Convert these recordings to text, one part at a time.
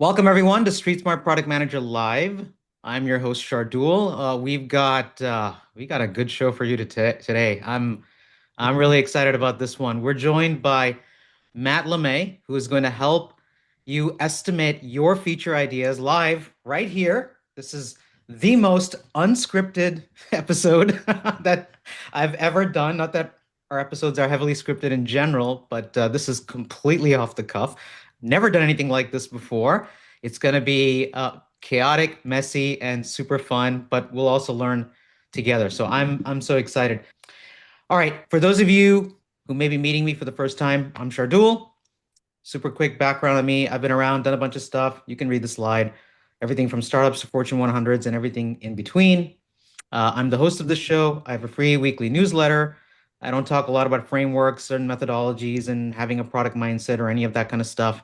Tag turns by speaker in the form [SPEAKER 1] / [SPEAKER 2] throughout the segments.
[SPEAKER 1] Welcome everyone to Street Smart Product Manager Live. I'm your host Shardul. We got a good show for you today. I'm really excited about this one. We're joined by Matt LeMay, who is going to help you estimate your feature ideas live right here. This is the most unscripted episode that I've ever done. Not that our episodes are heavily scripted in general, but this is completely off the cuff. Never done anything like this before. It's going to be chaotic, messy, and super fun, but we'll also learn together. So I'm so excited. All right, for those of you who may be meeting me for the first time, I'm Shardul. Super quick background on me. I've been around, done a bunch of stuff. You can read the slide. Everything from startups to Fortune 100s and everything in between. I'm the host of this show. I have a free weekly newsletter. I don't talk a lot about frameworks, certain methodologies, and having a product mindset or any of that kind of stuff.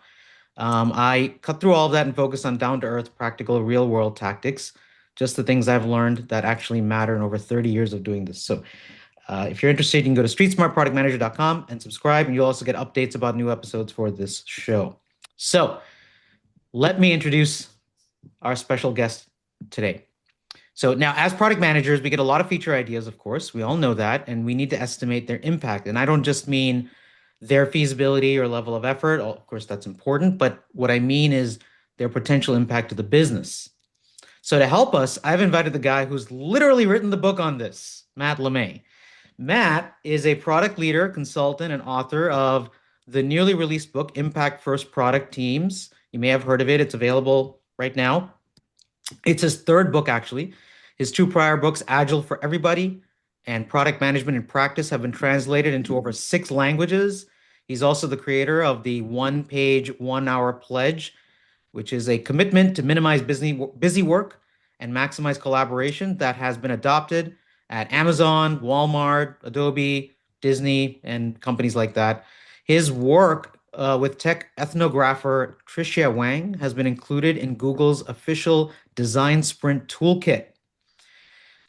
[SPEAKER 1] I cut through all of that and focus on down-to-earth, practical, real-world tactics, just the things I've learned that actually matter in over 30 years of doing this. So if you're interested, you can go to streetsmartproductmanager.com and subscribe, and you'll also get updates about new episodes for this show. So let me introduce our special guest today. So now, as product managers, we get a lot of feature ideas, of course. We all know that, and we need to estimate their impact. And I don't just mean their feasibility or level of effort. Of course, that's important. But what I mean is their potential impact to the business. So to help us, I've invited the guy who's literally written the book on this, Matt LeMay. Matt is a product leader, consultant, and author of the newly released book, Impact First Product Teams. You may have heard of it. It's available right now. It's his third book, actually. His two prior books, Agile for Everybody and Product Management in Practice, have been translated into over 6 languages. He's also the creator of the One Page, 1 Hour Pledge, which is a commitment to minimize busy work and maximize collaboration that has been adopted at Amazon, Walmart, Adobe, Disney, and companies like that. His work with tech ethnographer Tricia Wang has been included in Google's official Design Sprint Toolkit.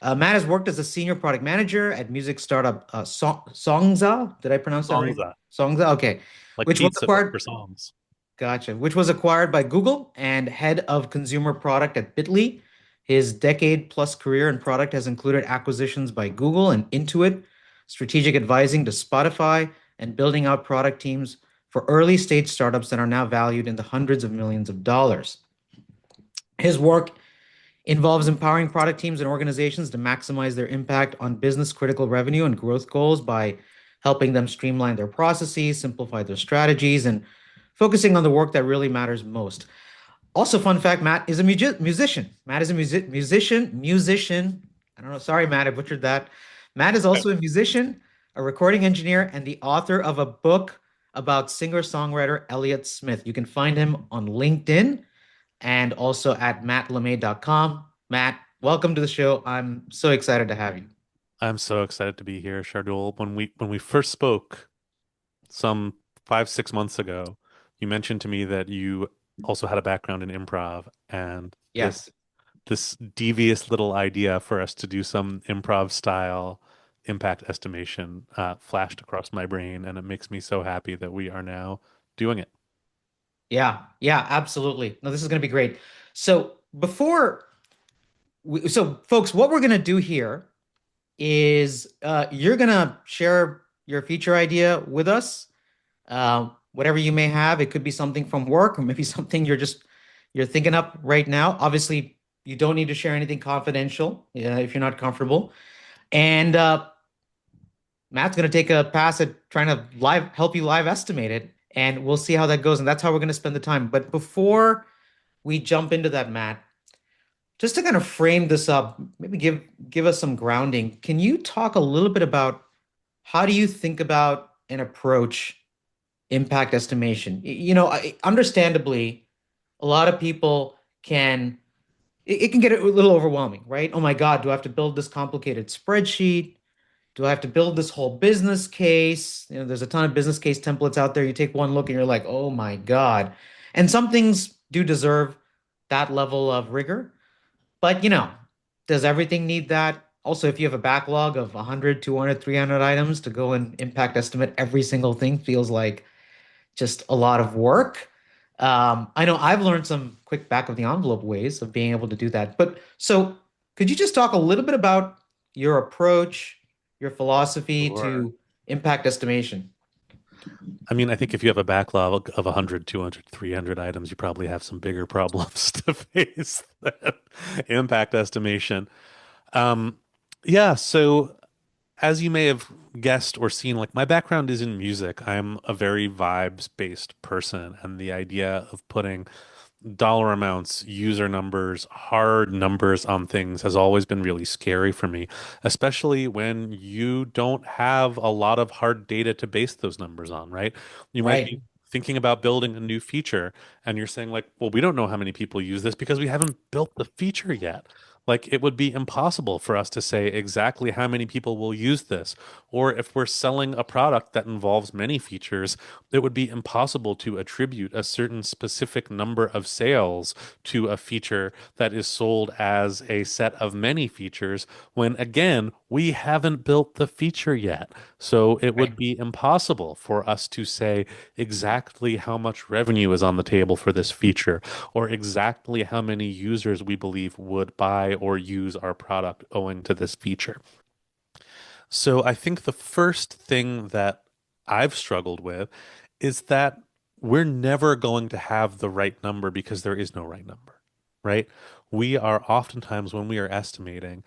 [SPEAKER 1] Matt has worked as a senior product manager at music startup Songza. Did I pronounce that right?
[SPEAKER 2] Songs that
[SPEAKER 1] Songza, okay.
[SPEAKER 2] like
[SPEAKER 1] Which was
[SPEAKER 2] pizza but
[SPEAKER 1] acquired
[SPEAKER 2] for songs.
[SPEAKER 1] Gotcha. Which was acquired by Google and head of consumer product at Bitly. His decade plus career in product has included acquisitions by Google and Intuit, strategic advising to Spotify, and building out product teams for early stage startups that are now valued in the hundreds of millions of dollars. His work involves empowering product teams and organizations to maximize their impact on business critical revenue and growth goals by helping them streamline their processes, simplify their strategies, and focusing on the work that really matters most. Also, fun fact, Matt is a musician. Matt is a musician. I don't know. Sorry, Matt, I butchered that. Matt is also a musician, a recording engineer, and the author of a book about singer-songwriter Elliott Smith. You can find him on LinkedIn and also at mattlemay.com. Matt, welcome to the show. I'm so excited to have you.
[SPEAKER 2] I'm so excited to be here, Shardul. When we first spoke some 5, 6 months ago, you mentioned to me that you also had a background in improv and
[SPEAKER 1] Yes.
[SPEAKER 2] this devious little idea for us to do some improv style impact estimation flashed across my brain, and it makes me so happy that we are now doing it.
[SPEAKER 1] Yeah. Yeah, absolutely. No, this is going to be great. So so folks, what we're going to do here is you're going to share your feature idea with us. Whatever you may have, it could be something from work or maybe something you're thinking up right now. Obviously, you don't need to share anything confidential if you're not comfortable. And Matt's going to take a pass at trying to live help you live estimate it, and we'll see how that goes. And that's how we're going to spend the time. But before we jump into that, Matt, just to kind of frame this up, maybe give us some grounding. Can you talk a little bit about how do you think about and approach impact estimation? Understandably, a lot of people it can get a little overwhelming, right? Oh my God, do I have to build this complicated spreadsheet? Do I have to build this whole business case? There's a ton of business case templates out there. You take one look and you're like, oh my God. And some things do deserve that level of rigor. But, does everything need that? Also, if you have a backlog of 100, 200, 300 items to go and impact estimate every single thing feels like just a lot of work. I know I've learned some quick back of the envelope ways of being able to do that. But so could you just talk a little bit about your approach, your philosophy
[SPEAKER 2] Sure.
[SPEAKER 1] to impact estimation?
[SPEAKER 2] I mean, I think if you have a backlog of 100, 200, 300 items, you probably have some bigger problems to face than impact estimation. Um, yeah, so as you may have guessed or seen, like my background is in music. I'm a very vibes-based person, and the idea of putting dollar amounts, user numbers, hard numbers on things has always been really scary for me, especially when you don't have a lot of hard data to base those numbers on, right? You might be
[SPEAKER 1] Right.
[SPEAKER 2] thinking about building a new feature and you're saying like, well, we don't know how many people use this because we haven't built the feature yet. Like it would be impossible for us to say exactly how many people will use this. Or if we're selling a product that involves many features, it would be impossible to attribute a certain specific number of sales to a feature that is sold as a set of many features when, again, we haven't built the feature yet. So it would
[SPEAKER 1] Right.
[SPEAKER 2] be impossible for us to say exactly how much revenue is on the table for this feature or exactly how many users we believe would buy or use our product owing to this feature. So I think the first thing that I've struggled with is that we're never going to have the right number because there is no right number, right? We are oftentimes, when we are estimating,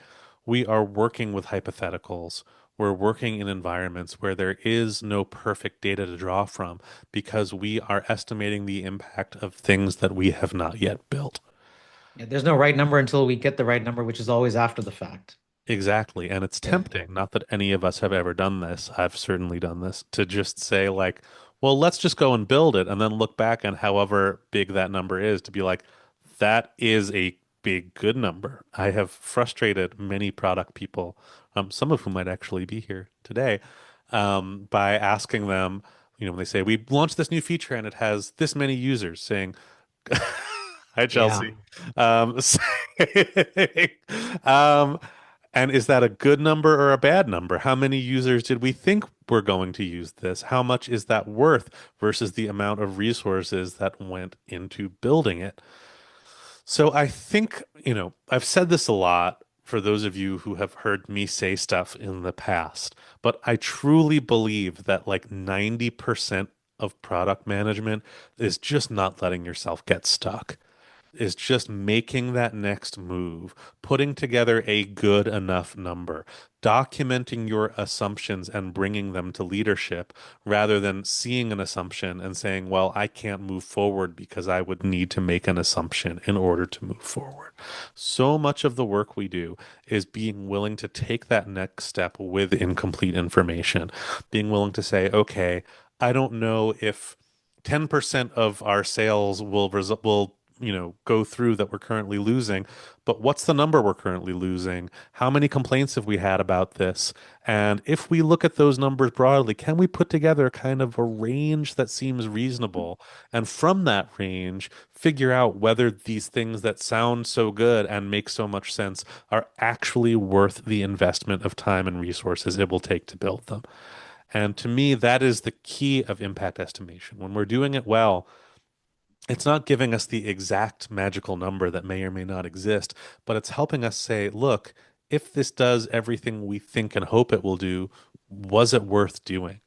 [SPEAKER 2] we are working with hypotheticals. We're working in environments where there is no perfect data to draw from because we are estimating the impact of things that we have not yet built.
[SPEAKER 1] Yeah, there's no right number until we get the right number, which is always after the fact.
[SPEAKER 2] Exactly. And it's
[SPEAKER 1] Yeah.
[SPEAKER 2] tempting, not that any of us have ever done this. I've certainly done this to just say, like, well, let's just go and build it and then look back on however big that number is to be like, that is a big, good number. I have frustrated many product people, some of whom might actually be here today, by asking them, when they say, we launched this new feature and it has this many users, saying, hi,
[SPEAKER 1] Yeah.
[SPEAKER 2] Chelsea. Saying, um, and is that a good number or a bad number? How many users did we think were going to use this? How much is that worth versus the amount of resources that went into building it? So I think, I've said this a lot for those of you who have heard me say stuff in the past, but I truly believe that like 90% of product management is just not letting yourself get stuck, is just making that next move, putting together a good enough number, documenting your assumptions and bringing them to leadership rather than seeing an assumption and saying, well, I can't move forward because I would need to make an assumption in order to move forward. So much of the work we do is being willing to take that next step with incomplete information, being willing to say, okay, I don't know if 10% of our sales will go through that we're currently losing, but what's the number we're currently losing? How many complaints have we had about this? And if we look at those numbers broadly, can we put together kind of a range that seems reasonable? And from that range, figure out whether these things that sound so good and make so much sense are actually worth the investment of time and resources it will take to build them. And to me, that is the key of impact estimation. When we're doing it well, it's not giving us the exact magical number that may or may not exist, but it's helping us say, look, if this does everything we think and hope it will do, was it worth doing?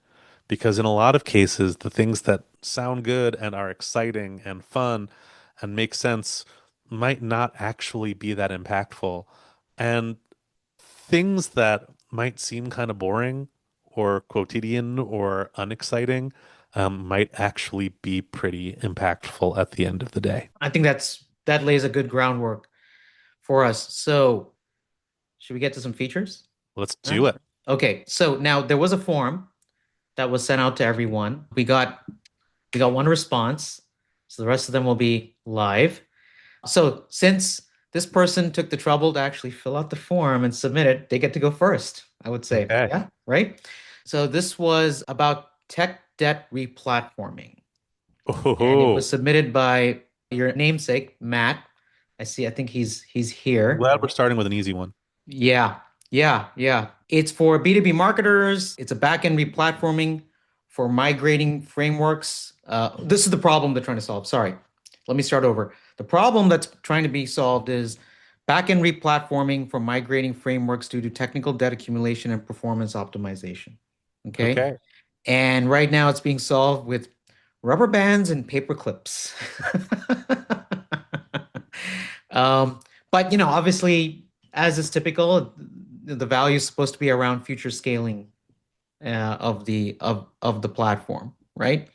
[SPEAKER 2] Because in a lot of cases, the things that sound good and are exciting and fun and make sense might not actually be that impactful. And things that might seem kind of boring or quotidian or unexciting might actually be pretty impactful at the end of the day.
[SPEAKER 1] I think that lays a good groundwork for us. So, should we get to some features?
[SPEAKER 2] Let's
[SPEAKER 1] Huh?
[SPEAKER 2] do it.
[SPEAKER 1] Okay, so now there was a form that was sent out to everyone. We got one response, so the rest of them will be live. So since this person took the trouble to actually fill out the form and submit it, they get to go first, I would say.
[SPEAKER 2] Okay.
[SPEAKER 1] Yeah, right? So this was about tech debt replatforming, and it was
[SPEAKER 2] Oh,
[SPEAKER 1] submitted by your namesake, Matt. I think he's
[SPEAKER 2] I'm
[SPEAKER 1] here.
[SPEAKER 2] glad we're starting with an easy one.
[SPEAKER 1] Yeah, yeah, yeah. It's for B2B marketers. It's a back-end replatforming for migrating frameworks. This is the problem they're trying to solve. Sorry, let me start over. The problem that's trying to be solved is backend replatforming for migrating frameworks due to technical debt accumulation and performance optimization. Okay.
[SPEAKER 2] Okay.
[SPEAKER 1] And right now it's being solved with rubber bands and paper clips. Um, but obviously, as is typical, the value is supposed to be around future scaling of the platform, right?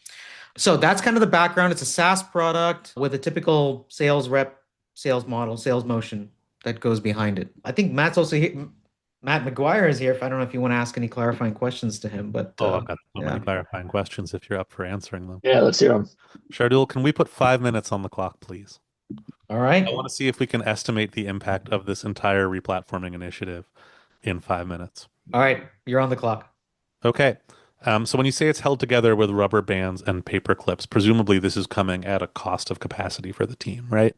[SPEAKER 1] So that's kind of the background. It's a SaaS product with a typical sales rep, sales model, sales motion that goes behind it. I think Matt's also here. Matt McGuire is here. If I don't know if you want to ask any clarifying questions to him, but
[SPEAKER 2] Oh, I've got so many
[SPEAKER 1] yeah.
[SPEAKER 2] clarifying questions if you're up for answering them.
[SPEAKER 3] Yeah, let's hear them.
[SPEAKER 2] Shardul, can we put 5 minutes on the clock, please?
[SPEAKER 1] All
[SPEAKER 2] I
[SPEAKER 1] right.
[SPEAKER 2] want to see if we can estimate the impact of this entire replatforming initiative in 5 minutes.
[SPEAKER 1] All right. You're on the clock.
[SPEAKER 2] Okay. So when you say it's held together with rubber bands and paper clips, presumably this is coming at a cost of capacity for the team, right?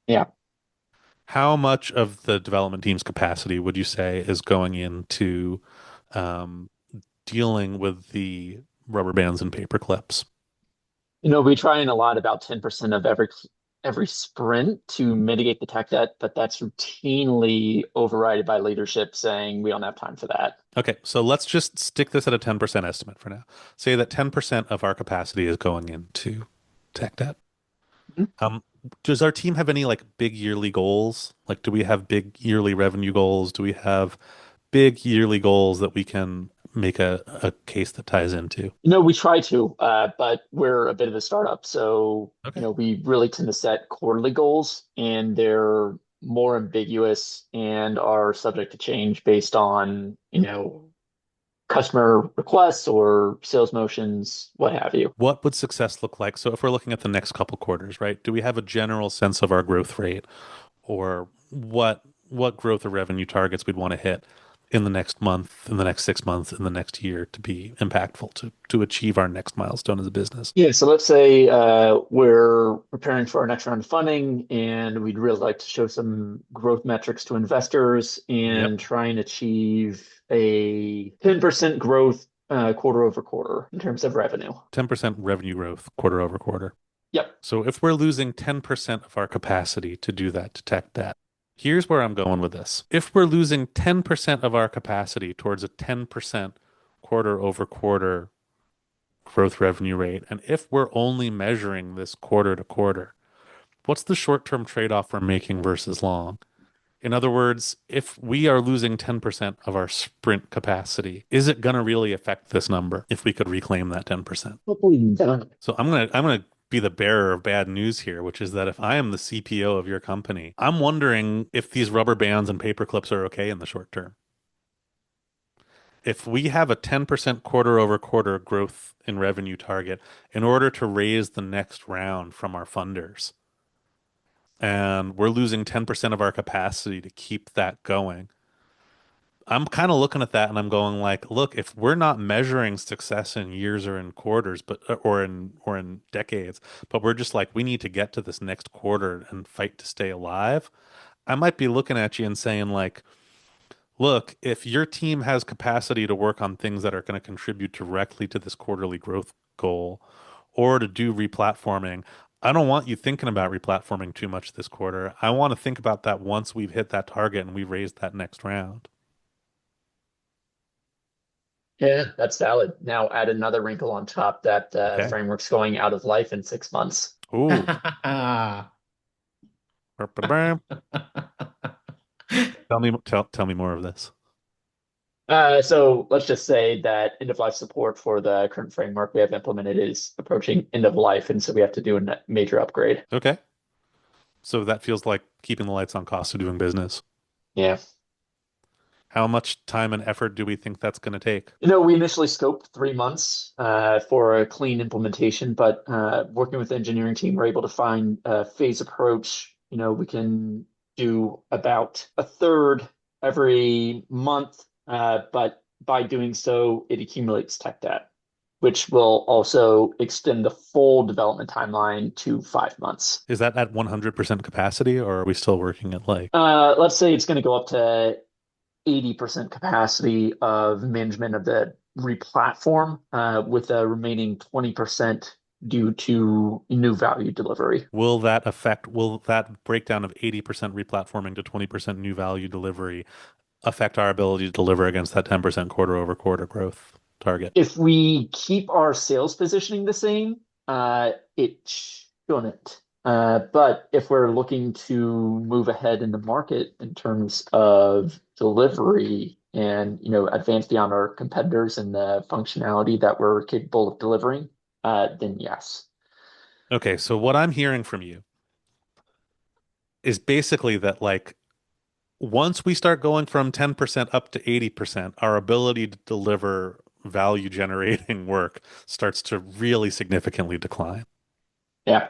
[SPEAKER 3] Yeah.
[SPEAKER 2] How much of the development team's capacity would you say is going into um, dealing with the rubber bands and paper clips?
[SPEAKER 3] We try in a lot about 10% of every sprint to mitigate the tech debt, but that's routinely overridden by leadership saying we don't have time for that.
[SPEAKER 2] Okay, so let's just stick this at a 10% estimate for now. Say that 10% of our capacity is going into tech debt.
[SPEAKER 3] Mhm.
[SPEAKER 2] Um, does our team have any like big yearly goals? Like, do we have big yearly revenue goals? Do we have big yearly goals that we can make a case that ties into?
[SPEAKER 3] We try to, but we're a bit of a startup. So,
[SPEAKER 2] Okay.
[SPEAKER 3] we really tend to set quarterly goals and they're more ambiguous and are subject to change based on, customer requests or sales motions, what have you.
[SPEAKER 2] What would success look like? So if we're looking at the next couple quarters, right? Do we have a general sense of our growth rate or what growth or revenue targets we'd want to hit in the next month, in the next 6 months, in the next year to be impactful to achieve our next milestone as a business?
[SPEAKER 3] Yeah, so let's say we're preparing for our next round of funding and we'd really like to show some growth metrics to investors
[SPEAKER 2] Yep.
[SPEAKER 3] and try and achieve a 10% growth quarter over quarter in terms of revenue.
[SPEAKER 2] 10% revenue growth quarter over quarter.
[SPEAKER 3] Yep.
[SPEAKER 2] So if we're losing 10% of our capacity to do that, detect that. Here's where I'm going with this. If we're losing 10% of our capacity towards a 10% quarter over quarter growth revenue rate, and if we're only measuring this quarter to quarter, what's the short-term trade-off we're making versus long? In other words, if we are losing 10% of our sprint capacity, is it going to really affect this number if we could reclaim that 10%?
[SPEAKER 3] Hopefully not.
[SPEAKER 2] So I'm gonna be the bearer of bad news here, which is that if I am the CPO of your company, I'm wondering if these rubber bands and paper clips are okay in the short term. If we have a 10% quarter over quarter growth in revenue target in order to raise the next round from our funders, and we're losing 10% of our capacity to keep that going, I'm kind of looking at that and I'm going like, look, if we're not measuring success in years or in quarters, but or in decades, but we're just like we need to get to this next quarter and fight to stay alive, I might be looking at you and saying like, look, if your team has capacity to work on things that are going to contribute directly to this quarterly growth goal or to do replatforming, I don't want you thinking about replatforming too much this quarter. I want to think about that once we've hit that target and we've raised that next round.
[SPEAKER 3] Yeah, that's valid. Now add another wrinkle on top that
[SPEAKER 2] Okay.
[SPEAKER 3] framework's going out of life in 6 months.
[SPEAKER 2] Ooh. Tell me more of this.
[SPEAKER 3] So let's just say that end of life support for the current framework we have implemented is approaching end of life, and so we have to do a major upgrade.
[SPEAKER 2] Okay. So that feels like keeping the lights on cost of doing business.
[SPEAKER 3] Yeah.
[SPEAKER 2] How much time and effort do we think that's going to take?
[SPEAKER 3] We initially scoped 3 months for a clean implementation, but working with the engineering team, we're able to find a phase approach. We can do about a third every month, but by doing so, it accumulates tech debt, which will also extend the full development timeline to 5 months.
[SPEAKER 2] Is that at 100% capacity or are we still working at like,
[SPEAKER 3] Let's say it's going to go up to 80% capacity of management of the replatform with a remaining 20% due to new value delivery.
[SPEAKER 2] Will that breakdown of 80% replatforming to 20% new value delivery affect our ability to deliver against that 10% quarter over quarter growth target?
[SPEAKER 3] If we keep our sales positioning the same, it shouldn't. But if we're looking to move ahead in the market in terms of delivery and advance beyond our competitors and the functionality that we're capable of delivering, then yes.
[SPEAKER 2] Okay, so what I'm hearing from you is basically that like once we start going from 10% up to 80%, our ability to deliver value generating work starts to really significantly decline.
[SPEAKER 3] Yeah.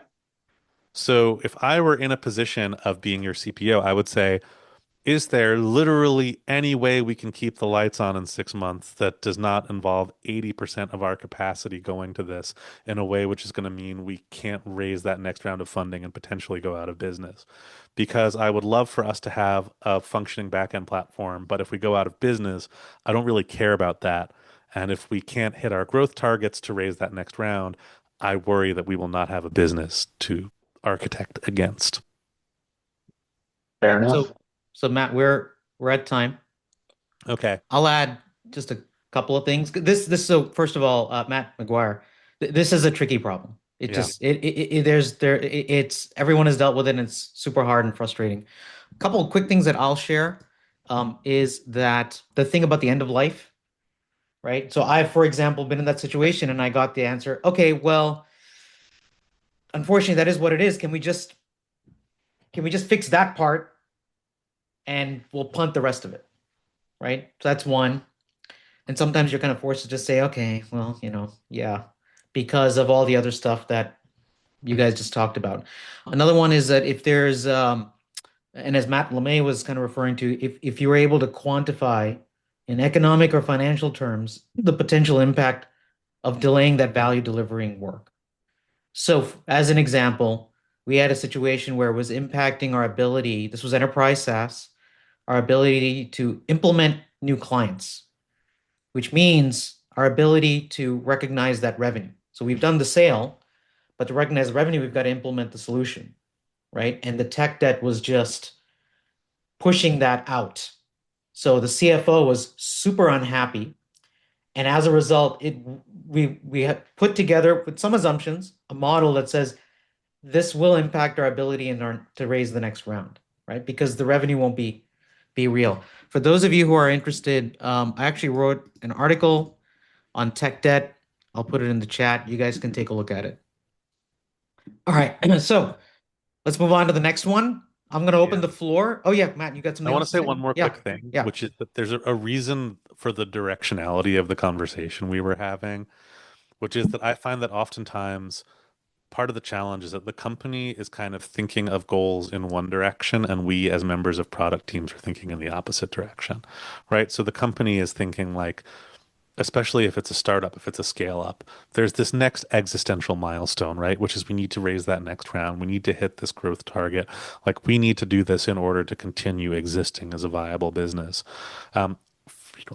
[SPEAKER 2] So if I were in a position of being your CPO, I would say, is there literally any way we can keep the lights on in 6 months that does not involve 80% of our capacity going to this in a way which is going to mean we can't raise that next round of funding and potentially go out of business? Because I would love for us to have a functioning backend platform, but if we go out of business, I don't really care about that. And if we can't hit our growth targets to raise that next round, I worry that we will not have a business to architect against.
[SPEAKER 3] Fair enough.
[SPEAKER 1] So, so Matt, we're at time.
[SPEAKER 2] Okay.
[SPEAKER 1] I'll add just a couple of things. So first of all, Matt McGuire, this is a tricky problem. It
[SPEAKER 2] Yeah.
[SPEAKER 1] just it there's there it, it's everyone has dealt with it and it's super hard and frustrating. A couple of quick things that I'll share is that the thing about the end of life, right? So I've, for example, been in that situation and I got the answer, okay, well, unfortunately, that is what it is. Can we just fix that part and we'll punt the rest of it, right? So that's one. And sometimes you're kind of forced to just say, okay, well, yeah, because of all the other stuff that you guys just talked about. Another one is that if there's, and as Matt LeMay was kind of referring to, if you were able to quantify in economic or financial terms the potential impact of delaying that value delivering work. So, as an example, we had a situation where it was impacting our ability, this was enterprise SaaS, our ability to implement new clients, which means our ability to recognize that revenue. So we've done the sale, but to recognize the revenue, we've got to implement the solution, right? And the tech debt was just pushing that out. So the CFO was super unhappy. And as a result, we have put together with some assumptions a model that says this will impact our ability to raise the next round, right? Because the revenue won't be real. For those of you who are interested, I actually wrote an article on tech debt. I'll put it in the chat. You guys can take a look at it. All right. So let's move on to the next one. I'm going to open
[SPEAKER 2] Yeah.
[SPEAKER 1] the floor. Oh, yeah, Matt, you got
[SPEAKER 2] I
[SPEAKER 1] something
[SPEAKER 2] want to
[SPEAKER 1] else to
[SPEAKER 2] say
[SPEAKER 1] say?
[SPEAKER 2] one more quick
[SPEAKER 1] Yeah.
[SPEAKER 2] thing,
[SPEAKER 1] Yeah.
[SPEAKER 2] which is that there's a reason for the directionality of the conversation we were having, which is that I find that oftentimes part of the challenge is that the company is kind of thinking of goals in one direction, and we as members of product teams are thinking in the opposite direction, right? So the company is thinking like, especially if it's a startup, if it's a scale up, there's this next existential milestone, right? Which is we need to raise that next round. We need to hit this growth target. Like we need to do this in order to continue existing as a viable business. Um,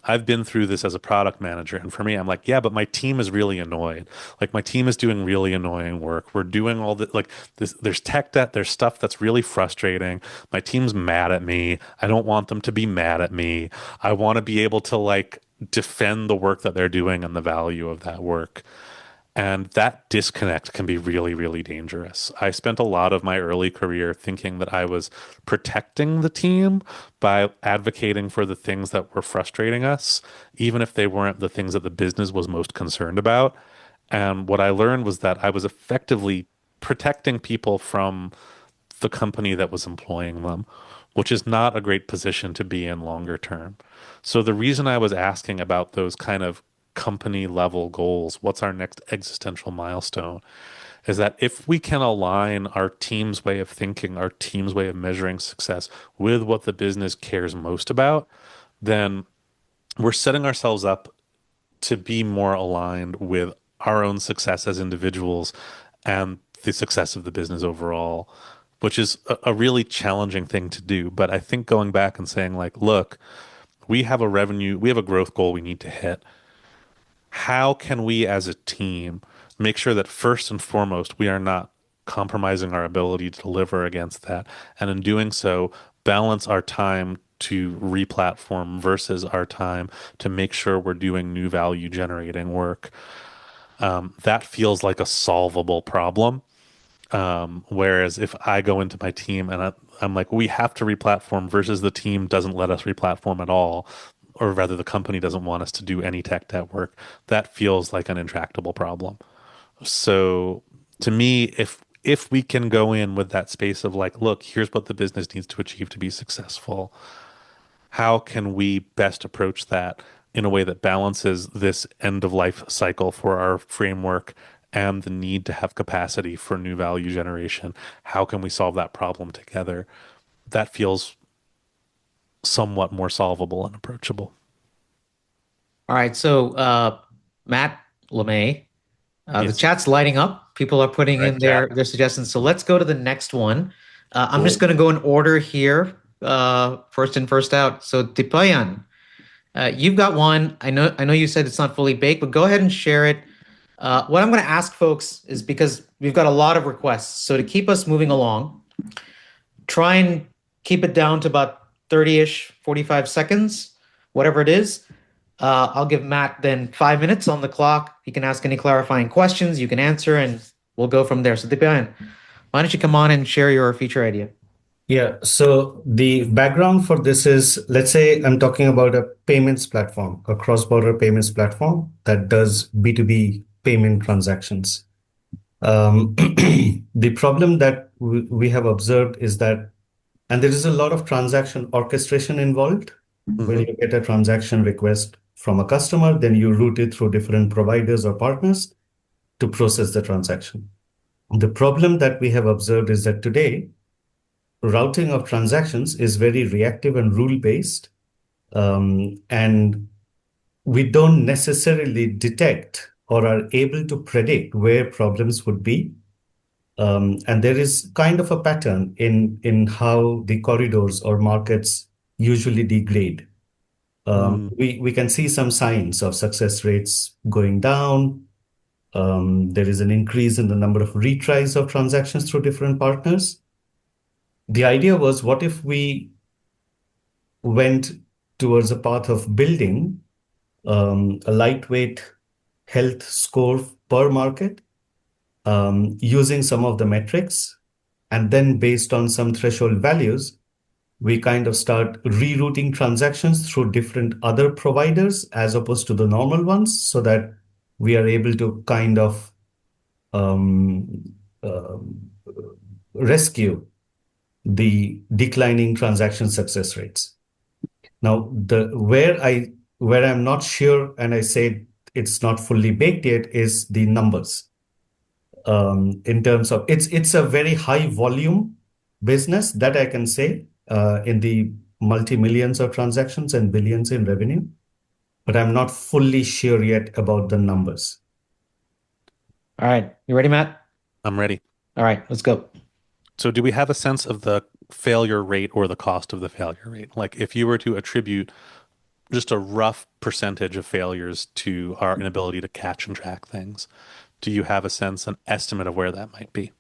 [SPEAKER 2] I've been through this as a product manager, and for me, I'm like, yeah, but my team is really annoyed. Like my team is doing really annoying work. We're doing all the like this. There's tech debt. There's stuff that's really frustrating. My team's mad at me. I don't want them to be mad at me. I want to be able to like defend the work that they're doing and the value of that work. And that disconnect can be really, really dangerous. I spent a lot of my early career thinking that I was protecting the team by advocating for the things that were frustrating us, even if they weren't the things that the business was most concerned about. And what I learned was that I was effectively protecting people from the company that was employing them, which is not a great position to be in longer term. So the reason I was asking about those kind of company level goals, what's our next existential milestone, is that if we can align our team's way of thinking, our team's way of measuring success with what the business cares most about, then we're setting ourselves up to be more aligned with our own success as individuals and the success of the business overall, which is a really challenging thing to do. But I think going back and saying, like, look, we have a growth goal we need to hit. how can we as a team make sure that first and foremost we are not compromising our ability to deliver against that, and in doing so, balance our time to replatform versus our time to make sure we're doing new value generating work. That feels like a solvable problem. Whereas if I go into my team and I'm like, we have to replatform versus the team doesn't let us replatform at all, or rather the company doesn't want us to do any tech debt work, that feels like an intractable problem. So to me, if we can go in with that space of like, look, here's what the business needs to achieve to be successful, how can we best approach that in a way that balances this end of life cycle for our framework and the need to have capacity for new value generation? How can we solve that problem together? That feels somewhat more solvable and approachable.
[SPEAKER 1] All right, so Matt, LeMay, the
[SPEAKER 2] Yes.
[SPEAKER 1] chat's lighting up. People are putting
[SPEAKER 2] All right,
[SPEAKER 1] in
[SPEAKER 2] chat.
[SPEAKER 1] their suggestions. So let's go to the next one. I'm just
[SPEAKER 3] Cool.
[SPEAKER 1] going to go in order here, first in, first out. So Dipayan, you've got one. I know you said it's not fully baked, but go ahead and share it. What I'm going to ask folks is because we've got a lot of requests. So to keep us moving along, try and keep it down to about 30-ish, 45 seconds, whatever it is. I'll give Matt then 5 minutes on the clock. He can ask any clarifying questions, you can answer, and we'll go from there. So, Dipayan, why don't you come on and share your feature idea?
[SPEAKER 4] Yeah, so the background for this is, let's say I'm talking about a payments platform, a cross-border payments platform that does B2B payment transactions. The problem that we have observed is that, and there is a lot of transaction orchestration involved, where
[SPEAKER 2] Hmm.
[SPEAKER 4] you get a transaction request from a customer, then you route it through different providers or partners to process the transaction. The problem that we have observed is that today, routing of transactions is very reactive and rule-based, and we don't necessarily detect or are able to predict where problems would be. And there is kind of a pattern in how the corridors or markets usually degrade.
[SPEAKER 2] Mm.
[SPEAKER 4] We can see some signs of success rates going down. There is an increase in the number of retries of transactions through different partners. The idea was, what if we went towards a path of building a lightweight health score per market, using some of the metrics, and then based on some threshold values, we kind of start rerouting transactions through different other providers as opposed to the normal ones, so that we are able to kind of um, uh, rescue the declining transaction success rates. Now, the where I'm not sure, and I said it's not fully baked yet, is the numbers. In terms of, it's a very high volume business, that I can say, in the multi-millions of transactions and billions in revenue, but I'm not fully sure yet about the numbers.
[SPEAKER 1] All right, you ready, Matt?
[SPEAKER 2] I'm ready.
[SPEAKER 1] All right, let's go.
[SPEAKER 2] So do we have a sense of the failure rate or the cost of the failure rate? Like if you were to attribute just a rough percentage of failures to our inability to catch and track things, do you have a sense, an estimate of where that might be?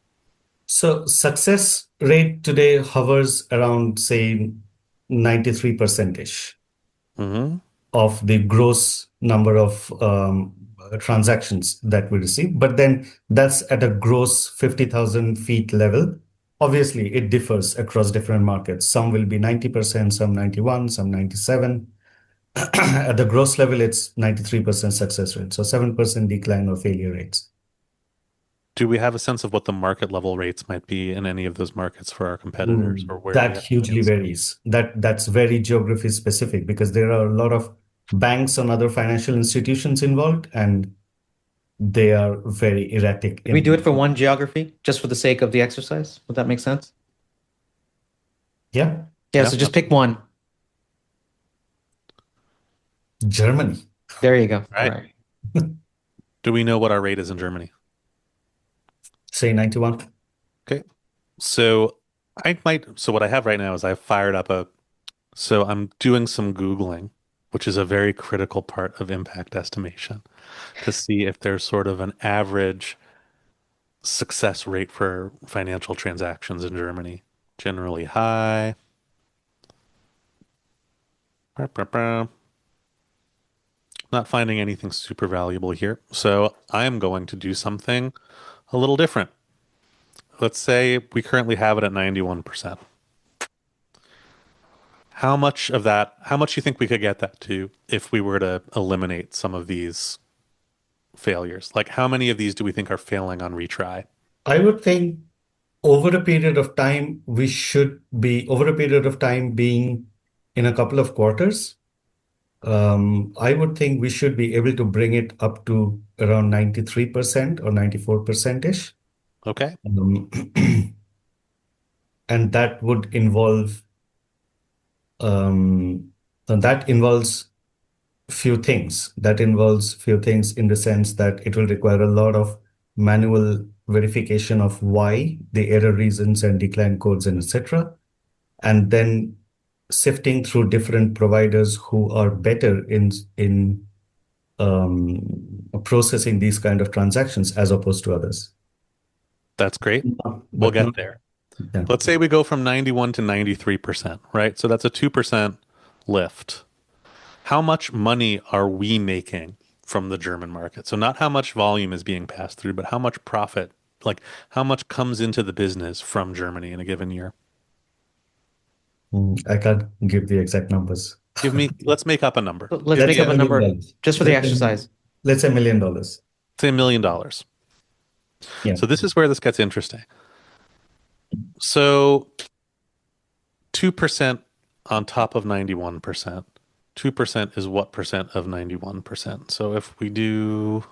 [SPEAKER 4] So success rate today hovers around, say, 93%-ish
[SPEAKER 2] Hmm.
[SPEAKER 4] of the gross number of transactions that we receive. But then that's at a gross 50,000 feet level. Obviously, it differs across different markets. Some will be 90%, some 91, some 97. At the gross level, it's 93% success rate. So 7% decline or failure rates.
[SPEAKER 2] Do we have a sense of what the market level rates might be in any of those markets for our competitors, or where we
[SPEAKER 4] That
[SPEAKER 2] have to
[SPEAKER 4] hugely
[SPEAKER 2] against?
[SPEAKER 4] varies. That's very geography specific, because there are a lot of banks and other financial institutions involved, and they are very erratic
[SPEAKER 1] Can we do it
[SPEAKER 4] in.
[SPEAKER 1] for one geography, just for the sake of the exercise? Would that make sense?
[SPEAKER 4] Yeah,
[SPEAKER 1] Yeah,
[SPEAKER 2] Yeah.
[SPEAKER 1] so just pick one.
[SPEAKER 4] Germany.
[SPEAKER 1] There you go.
[SPEAKER 2] All
[SPEAKER 1] All
[SPEAKER 2] right.
[SPEAKER 1] right.
[SPEAKER 2] Do we know what our rate is in Germany?
[SPEAKER 4] Say 91.
[SPEAKER 2] Okay. So so what I have right now is I've fired up so I'm doing some Googling which is a very critical part of impact estimation, to see if there's sort of an average success rate for financial transactions in Germany. Generally high. Bah, bah, bah. Not finding anything super valuable here. So I am going to do something a little different. Let's say we currently have it at 91%. How much of that, how much do you think we could get that to if we were to eliminate some of these failures? Like, how many of these do we think are failing on retry?
[SPEAKER 4] I would think over a period of time, over a period of time being in a couple of quarters, I would think we should be able to bring it up to around 93% or 94%-ish.
[SPEAKER 2] Okay.
[SPEAKER 4] And that would involve that involves few things. That involves few things in the sense that it will require a lot of manual verification of why, the error reasons and decline codes and etc. And then sifting through different providers who are better in processing these kind of transactions as opposed to others.
[SPEAKER 2] That's great. We'll
[SPEAKER 4] But
[SPEAKER 2] get
[SPEAKER 4] not,
[SPEAKER 2] there.
[SPEAKER 4] yeah.
[SPEAKER 2] Let's say we go from 91 to 93%, right? So that's a 2% lift. How much money are we making from the German market? So not how much volume is being passed through, but how much profit, like how much comes into the business from Germany in a given year?
[SPEAKER 4] I can't give the exact numbers.
[SPEAKER 2] Let's make up a number.
[SPEAKER 1] Let's
[SPEAKER 4] Let's
[SPEAKER 1] make
[SPEAKER 4] say
[SPEAKER 1] up a
[SPEAKER 4] $1
[SPEAKER 1] number
[SPEAKER 4] million.
[SPEAKER 1] just for the exercise.
[SPEAKER 4] Let's say $1 million.
[SPEAKER 2] Say $1 million.
[SPEAKER 4] Yeah.
[SPEAKER 2] So this is where this gets interesting. So 2% on top of 91%. 2% is what percent of 91%? So if we do,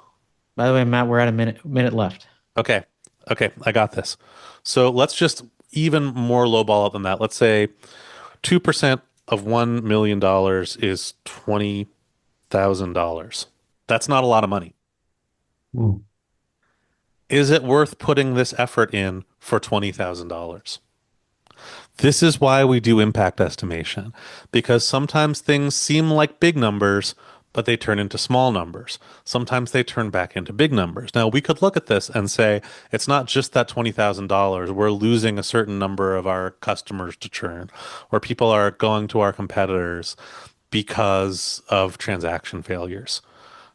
[SPEAKER 1] By the way, Matt, we're at a minute left.
[SPEAKER 2] okay, I got this. So let's just even more lowball it than that. Let's say 2% of $1 million is $20,000. That's not a lot of money.
[SPEAKER 4] Hmm.
[SPEAKER 2] Is it worth putting this effort in for $20,000? This is why we do impact estimation, because sometimes things seem like big numbers, but they turn into small numbers. Sometimes they turn back into big numbers. Now, we could look at this and say, it's not just that $20,000. We're losing a certain number of our customers to churn, or people are going to our competitors because of transaction failures.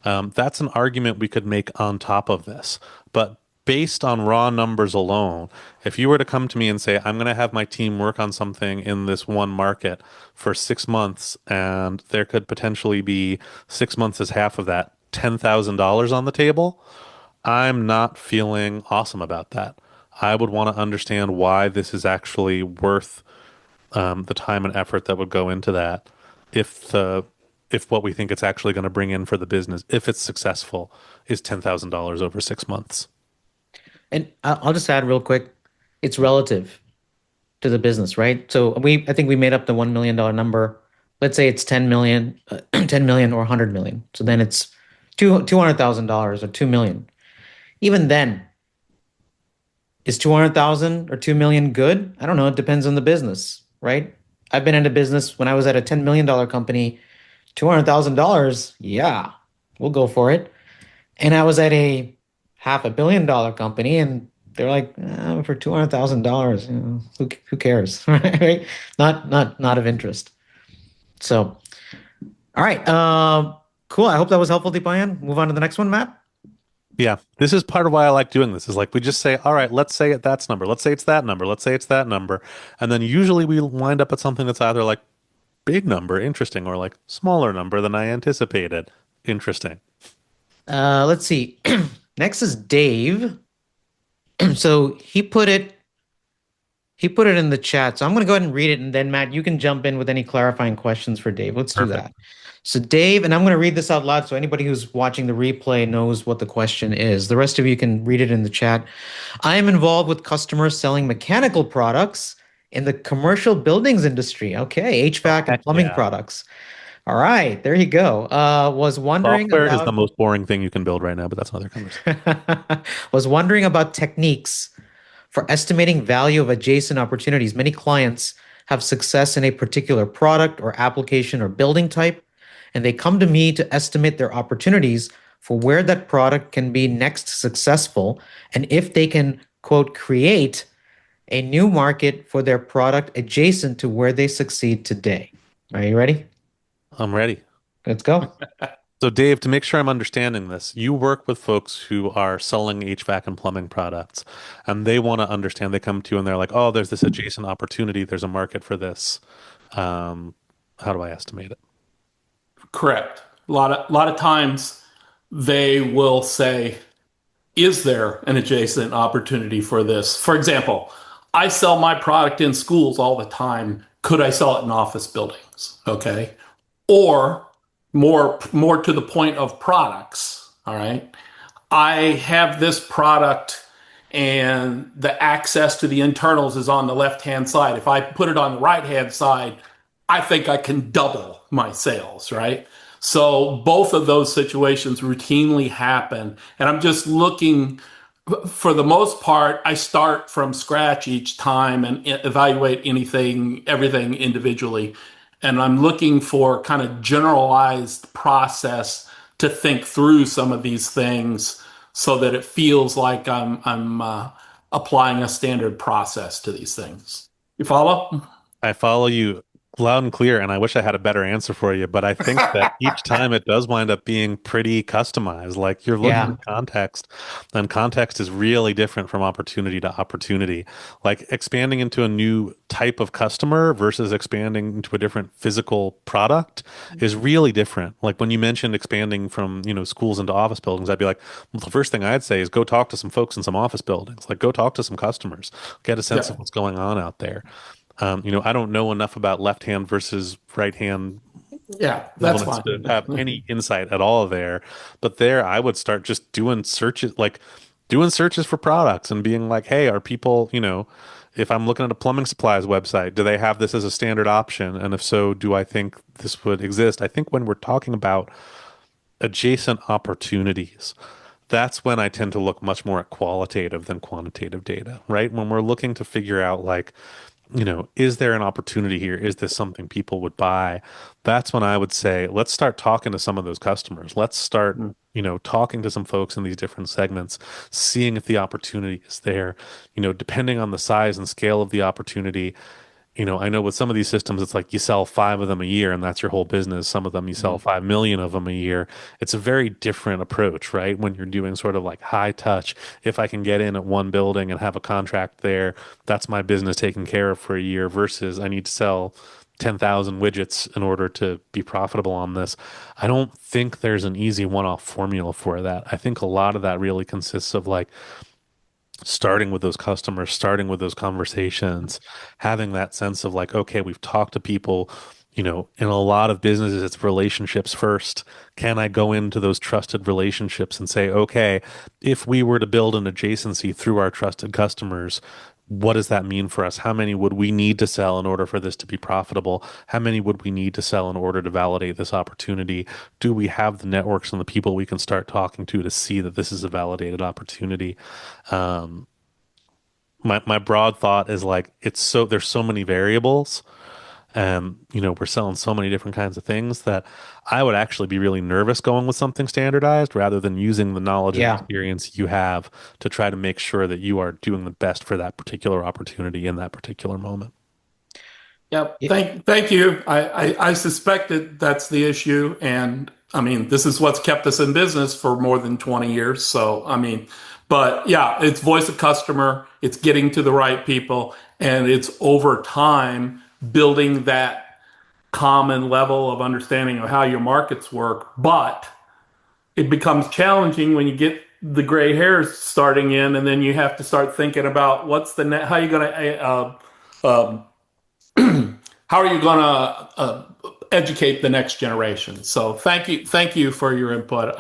[SPEAKER 2] That's an argument we could make on top of this. But based on raw numbers alone, if you were to come to me and say, I'm going to have my team work on something in this one market for 6 months, and there could potentially be 6 months as half of that, $10,000 on the table, I'm not feeling awesome about that. I would want to understand why this is actually worth the time and effort that would go into that if what we think it's actually going to bring in for the business, if it's successful, is $10,000 over 6 months.
[SPEAKER 1] And I'll just add real quick, it's relative to the business, right? So I think we made up the $1 million number. Let's say it's 10 million, 10 million or 100 million. So then it's $200,000 or 2 million. Even then, is 200,000 or 2 million good? I don't know. It depends on the business, right? I've been in a business when I was at a $10 million company, $200,000. Yeah, we'll go for it. And I was at a $500 million company, and they're like, for $200,000, who cares, right? Not of interest. So, all right, cool. I hope that was helpful, Deepayan. Move on to the next one, Matt.
[SPEAKER 2] Yeah, this is part of why I like doing this. Is like we just say, all right, let's say that's number. Let's say it's that number. Let's say it's that number, and then usually we wind up at something that's either like big number, interesting, or like smaller number than I anticipated, interesting.
[SPEAKER 1] Let's see. Next is Dave. So he put it in the chat. So I'm going to go ahead and read it, and then Matt, you can jump in with any clarifying questions for Dave. Let's do
[SPEAKER 2] Perfect.
[SPEAKER 1] that. So Dave, and I'm going to read this out loud so anybody who's watching the replay knows what the question is. The rest of you can read it in the chat. I am involved with customers selling mechanical products in the commercial buildings industry. Okay, HVAC and plumbing
[SPEAKER 2] Yeah.
[SPEAKER 1] products. All right, there you go. Was wondering
[SPEAKER 2] Software is
[SPEAKER 1] about
[SPEAKER 2] the most boring thing you can build right now, but that's another conversation.
[SPEAKER 1] was wondering about techniques for estimating value of adjacent opportunities. Many clients have success in a particular product or application or building type and they come to me to estimate their opportunities for where that product can be next successful and if they can, quote, create a new market for their product adjacent to where they succeed today. Are you ready?
[SPEAKER 2] I'm ready.
[SPEAKER 1] Let's go.
[SPEAKER 2] So, Dave, to make sure I'm understanding this, you work with folks who are selling HVAC and plumbing products, and they want to understand. They come to you and they're like, "Oh, there's this adjacent opportunity. There's a market for this. Um, how do I estimate it?"
[SPEAKER 5] Correct. A lot of times they will say, is there an adjacent opportunity for this? For example, I sell my product in schools all the time. Could I sell it in office buildings? Okay. Or more to the point of products. All right. I have this product and the access to the internals is on the left hand side. If I put it on the right hand side, I think I can double my sales, right? So both of those situations routinely happen. And I'm just looking, for the most part, I start from scratch each time and evaluate everything individually. And I'm looking for kind of generalized process to think through some of these things so that it feels like I'm applying a standard process to these things. You follow?
[SPEAKER 2] I follow you loud and clear, and I wish I had a better answer for you, but I think that each time it does wind up being pretty customized. Like you're looking
[SPEAKER 1] Yeah.
[SPEAKER 2] at context, and context is really different from opportunity to opportunity. Like expanding into a new type of customer versus expanding into a different physical product is really different. Like when you mentioned expanding from, schools into office buildings, I'd be like, well, the first thing I'd say is go talk to some folks in some office buildings. Like go talk to some customers, get a sense
[SPEAKER 5] Yeah.
[SPEAKER 2] of what's going on out there. I don't know enough about left hand versus right hand
[SPEAKER 5] Yeah, that's
[SPEAKER 2] components
[SPEAKER 5] fine.
[SPEAKER 2] to have any insight at all there. But there, I would start just doing searches, like doing searches for products and being like, hey, are people, if I'm looking at a plumbing supplies website, do they have this as a standard option? And if so, do I think this would exist? I think when we're talking about adjacent opportunities, that's when I tend to look much more at qualitative than quantitative data, right? When we're looking to figure out like, is there an opportunity here? Is this something people would buy? That's when I would say, let's start talking to some of those customers. Let's start,
[SPEAKER 5] Mm.
[SPEAKER 2] talking to some folks in these different segments, seeing if the opportunity is there, depending on the size and scale of the opportunity. I know with some of these systems, it's like you sell 5 of them a year and that's your whole business. Some of them you sell 5 million of them a year. It's a very different approach, right? When you're doing sort of like high touch, if I can get in at one building and have a contract there, that's my business taken care of for a year versus I need to sell 10,000 widgets in order to be profitable on this. I don't think there's an easy one-off formula for that. I think a lot of that really consists of like, starting with those customers, starting with those conversations, having that sense of like, okay, we've talked to people, in a lot of businesses, it's relationships first. Can I go into those trusted relationships and say, okay, if we were to build an adjacency through our trusted customers, what does that mean for us? How many would we need to sell in order for this to be profitable? How many would we need to sell in order to validate this opportunity? Do we have the networks and the people we can start talking to see that this is a validated opportunity? Um, my broad thought is like there's so many variables and we're selling so many different kinds of things that I would actually be really nervous going with something standardized rather than using the knowledge and
[SPEAKER 1] Yeah.
[SPEAKER 2] experience you have to try to make sure that you are doing the best for that particular opportunity in that particular moment.
[SPEAKER 5] Yep.
[SPEAKER 1] Yeah.
[SPEAKER 5] Thank you. I suspected that's the issue. And I mean, this is what's kept us in business for more than 20 years. So, I mean, but yeah, it's voice of customer, it's getting to the right people, and it's over time building that common level of understanding of how your markets work. But it becomes challenging when you get the gray hairs starting in, and then you have to start thinking about what's the net, how are you going to how are you going to educate the next generation? So thank you for your input.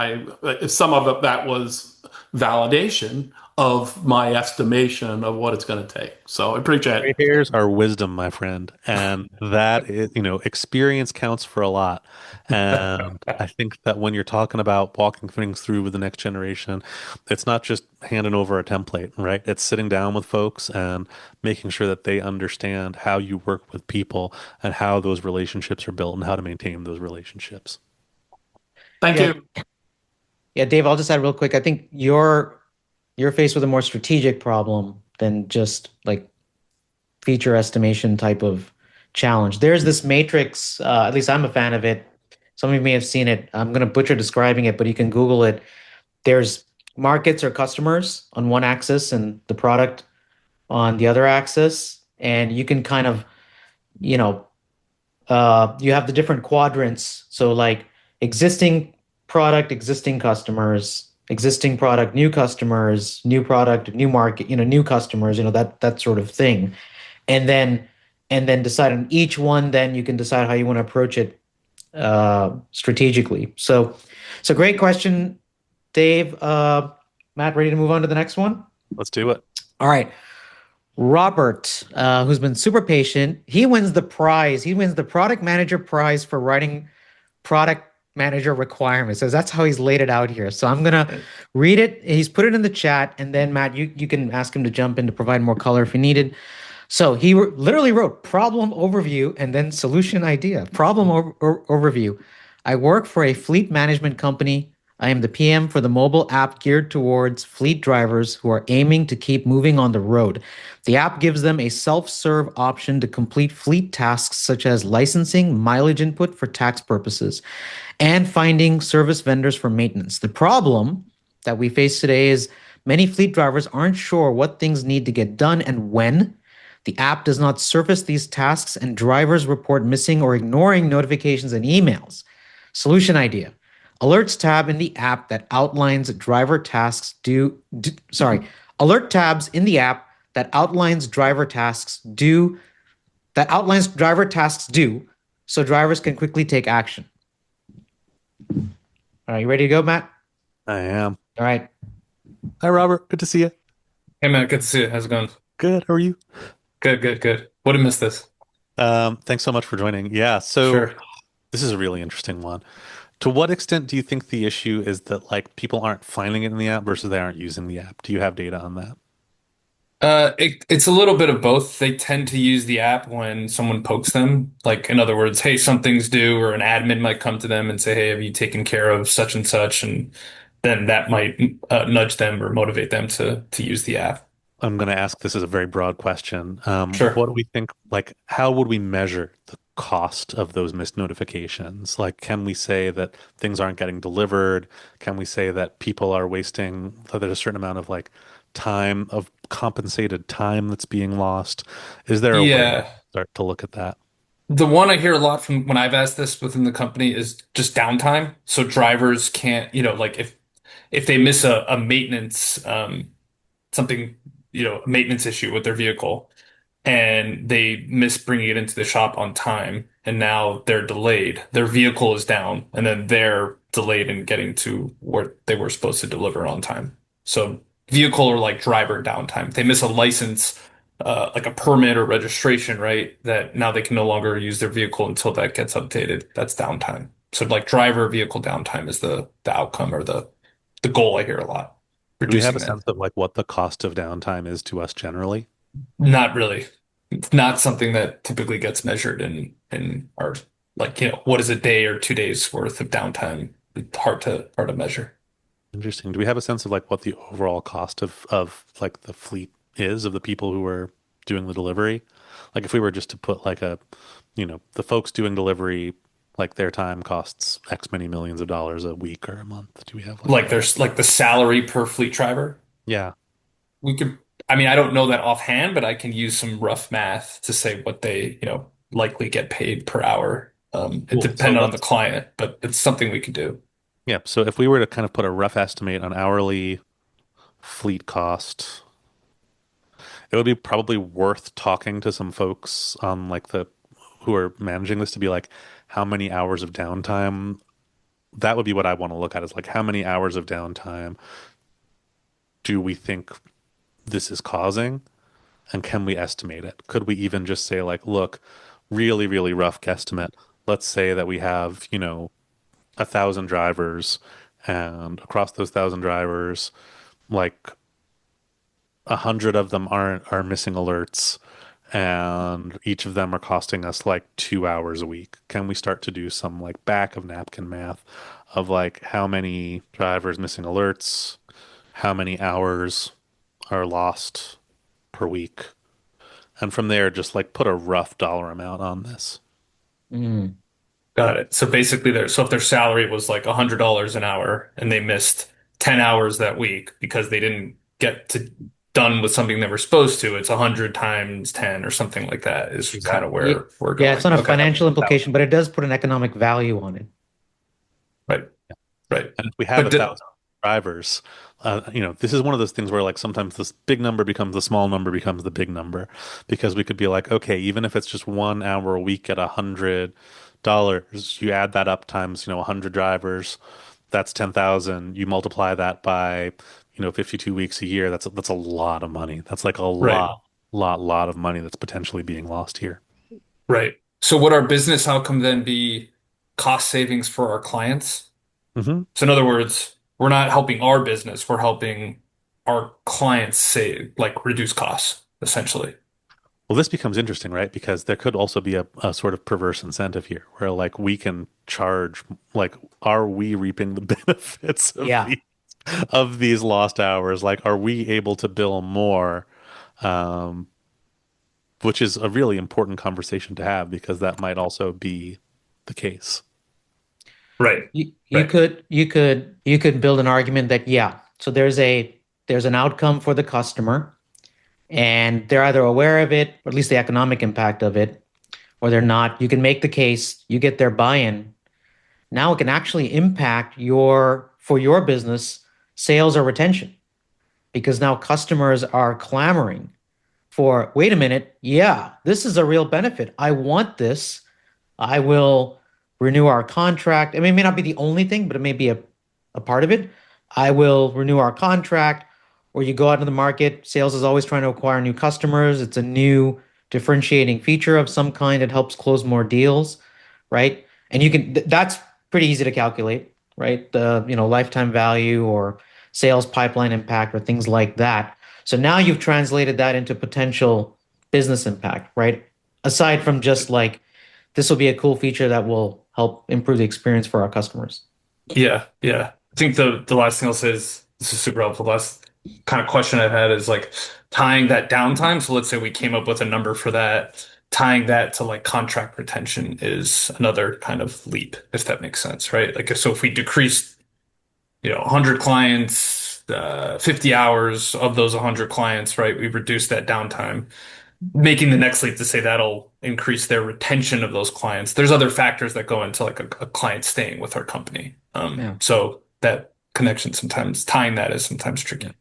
[SPEAKER 5] Some of that was validation of my estimation of what it's going to take. So I appreciate
[SPEAKER 2] Gray
[SPEAKER 5] it.
[SPEAKER 2] hairs are wisdom, my friend, and that is, experience counts for a lot. And I think that when you're talking about walking things through with the next generation, it's not just handing over a template, right? It's sitting down with folks and making sure that they understand how you work with people and how those relationships are built and how to maintain those relationships.
[SPEAKER 5] Thank
[SPEAKER 1] Yeah,
[SPEAKER 5] you.
[SPEAKER 1] yeah, Dave, I'll just add real quick. I think you're faced with a more strategic problem than just like feature estimation type of challenge. There's this matrix, at least I'm a fan of it. Some of you may have seen it. I'm going to butcher describing it, but you can Google it. There's markets or customers on one axis and the product on the other axis. And you can kind of, you know, you have the different quadrants. So like existing product, existing customers, existing product, new customers, new product, new market, new customers, that sort of thing. And then decide on each one, then you can decide how you want to approach it strategically. So great question, Dave. Matt, ready to move on to the next one?
[SPEAKER 2] Let's do it.
[SPEAKER 1] All right. Robert, who's been super patient, he wins the prize. He wins the product manager prize for writing product manager requirements. So that's how he's laid it out here. So I'm gonna read it. He's put it in the chat, and then Matt, you can ask him to jump in to provide more color if he needed. So he literally wrote problem overview and then solution idea. Problem overview. I work for a fleet management company. I am the PM for the mobile app geared towards fleet drivers who are aiming to keep moving on the road. The app gives them a self-serve option to complete fleet tasks such as licensing, mileage input for tax purposes, and finding service vendors for maintenance. The problem that we face today is many fleet drivers aren't sure what things need to get done and when. The app does not surface these tasks, and drivers report missing or ignoring notifications and emails. Solution idea. Alerts tab in the app that outlines driver tasks alert tabs in the app that outlines driver tasks due so drivers can quickly take action. All right, you ready to go, Matt?
[SPEAKER 2] I am.
[SPEAKER 1] All right.
[SPEAKER 2] Hi, Robert. Good to see you.
[SPEAKER 6] Hey man, good to see you. How's it going?
[SPEAKER 2] Good. How are you?
[SPEAKER 6] Good, good, good. Wouldn't miss this.
[SPEAKER 2] Thanks so much for joining. Yeah, so
[SPEAKER 6] Sure.
[SPEAKER 2] this is a really interesting one. To what extent do you think the issue is that like people aren't finding it in the app versus they aren't using the app? Do you have data on that?
[SPEAKER 6] It's a little bit of both. They tend to use the app when someone pokes them. Like, in other words, hey, something's due, or an admin might come to them and say, hey, have you taken care of such and such? And then that might nudge them or motivate them to use the app.
[SPEAKER 2] I'm going to ask this as a very broad question.
[SPEAKER 6] Sure.
[SPEAKER 2] What do we think, like, how would we measure the cost of those missed notifications? Like, can we say that things aren't getting delivered? Can we say that people are wasting, that there's a certain amount of like time of compensated time that's being lost? Is there a way to
[SPEAKER 6] Yeah.
[SPEAKER 2] start to look at that?
[SPEAKER 6] The one I hear a lot from when I've asked this within the company is just downtime. So drivers can't, like if they miss a maintenance something, a maintenance issue with their vehicle and they miss bringing it into the shop on time and now they're delayed. Their vehicle is down and then they're delayed in getting to where they were supposed to deliver on time. So vehicle or like driver downtime. They miss a license, like a permit or registration, right? That now they can no longer use their vehicle until that gets updated. That's downtime. So like driver vehicle downtime is the outcome or the goal I hear a lot.
[SPEAKER 2] Do we have a
[SPEAKER 6] Reducing that.
[SPEAKER 2] sense of like what the cost of downtime is to us generally?
[SPEAKER 6] Not really. It's not something that typically gets measured in our like, what is a day or 2 days worth of downtime? It's hard to measure.
[SPEAKER 2] Interesting. Do we have a sense of like what the overall cost of like the fleet is of the people who are doing the delivery? Like if we were just to put like the folks doing delivery, like their time costs X many millions of dollars a week or a month. Do we have like
[SPEAKER 6] Like there's like the salary per fleet driver.
[SPEAKER 2] yeah.
[SPEAKER 6] We could, I mean, I don't know that offhand, but I can use some rough math to say what they, likely get paid per hour. It
[SPEAKER 2] Cool. So
[SPEAKER 6] depends on the
[SPEAKER 2] let's
[SPEAKER 6] client, but it's something we could do.
[SPEAKER 2] yeah. So if we were to kind of put a rough estimate on hourly fleet cost, it would be probably worth talking to some folks on like the who are managing this to be like, how many hours of downtime? That would be what I want to look at is like how many hours of downtime do we think this is causing? And can we estimate it? Could we even just say like, look, really, really rough guesstimate. Let's say that we have, 1,000 drivers, and across those 1,000 drivers, like 100 of them are missing alerts, and each of them are costing us like 2 hours a week. Can we start to do some like back of napkin math of like how many drivers missing alerts, how many hours are lost per week? And from there, just like put a rough dollar amount on this.
[SPEAKER 1] Mm.
[SPEAKER 6] Got it. So basically, so if their salary was like $100 an hour and they missed 10 hours that week because they didn't get to done with something they were supposed to, it's 100 times 10 or something like that is kind of
[SPEAKER 2] Exactly.
[SPEAKER 1] Yeah,
[SPEAKER 6] where we're
[SPEAKER 1] yeah, it's
[SPEAKER 6] going.
[SPEAKER 1] not a
[SPEAKER 6] Okay.
[SPEAKER 1] financial implication, but it does put an economic value on it.
[SPEAKER 6] Right. Right.
[SPEAKER 2] And if we have
[SPEAKER 6] But
[SPEAKER 2] 1,000 drivers, this is one of those things where like sometimes this big number becomes the small number becomes the big number because we could be like, okay, even if it's just 1 hour a week at $100, you add that up times, 100 drivers, that's 10,000. You multiply that by, 52 weeks a year. That's a lot of money. That's like a
[SPEAKER 6] right.
[SPEAKER 2] lot of money that's potentially being lost here.
[SPEAKER 6] Right. So would our business outcome then be cost savings for our clients?
[SPEAKER 2] hmm
[SPEAKER 6] So in other words, we're not helping our business, we're helping our clients save, like reduce costs, essentially.
[SPEAKER 2] Well, this becomes interesting, right? Because there could also be a sort of perverse incentive here where like we can charge, like, are we reaping the benefits
[SPEAKER 1] Yeah.
[SPEAKER 2] of these lost hours? Like, are we able to bill more? Um, which is a really important conversation to have because that might also be the case.
[SPEAKER 6] Right.
[SPEAKER 1] You
[SPEAKER 6] Right.
[SPEAKER 1] could build an argument that, yeah, so there's an outcome for the customer and they're either aware of it, or at least the economic impact of it, or they're not. You can make the case, you get their buy-in. Now it can actually impact for your business, sales or retention, because now customers are clamoring for, wait a minute, yeah, this is a real benefit. I want this. I will renew our contract. I mean, it may not be the only thing, but it may be a part of it. I will renew our contract. Or you go out into the market. Sales is always trying to acquire new customers. It's a new differentiating feature of some kind that helps close more deals, right? And that's pretty easy to calculate, right? The, lifetime value or sales pipeline impact or things like that. So now you've translated that into potential business impact, right? Aside from just like, this will be a cool feature that will help improve the experience for our customers.
[SPEAKER 6] Yeah. Yeah. I think the last thing I'll say is this is super helpful. The last kind of question I've had is like tying that downtime. So let's say we came up with a number for that, tying that to like contract retention is another kind of leap, if that makes sense, right? Like so if we decrease 100 clients, 50 hours of those 100 clients, right? We've reduced that downtime, making the next leap to say that'll increase their retention of those clients. There's other factors that go into like a client staying with our company.
[SPEAKER 1] Yeah.
[SPEAKER 6] So that connection sometimes tying that is sometimes tricky.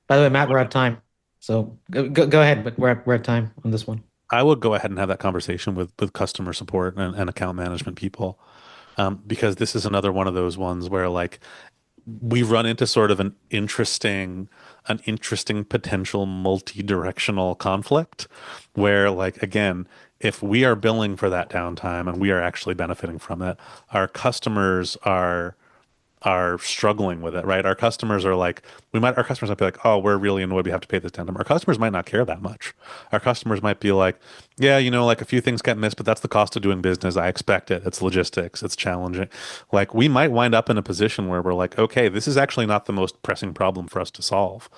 [SPEAKER 1] By the way, Matt, we're at time. So go ahead, but we're at time on this one.
[SPEAKER 2] I would go ahead and have that conversation with customer support and account management people, because this is another one of those ones where like we run into sort of an interesting potential multi-directional conflict where like again, if we are billing for that downtime and we are actually benefiting from it, our customers are struggling with it, right? Our customers might be like, oh, we're really annoyed we have to pay this tandem. Our customers might not care that much. Our customers might be like, yeah, like a few things get missed, but that's the cost of doing business. I expect it. It's logistics. It's challenging. Like we might wind up in a position where we're like, okay, this is actually not the most pressing problem for us to solve.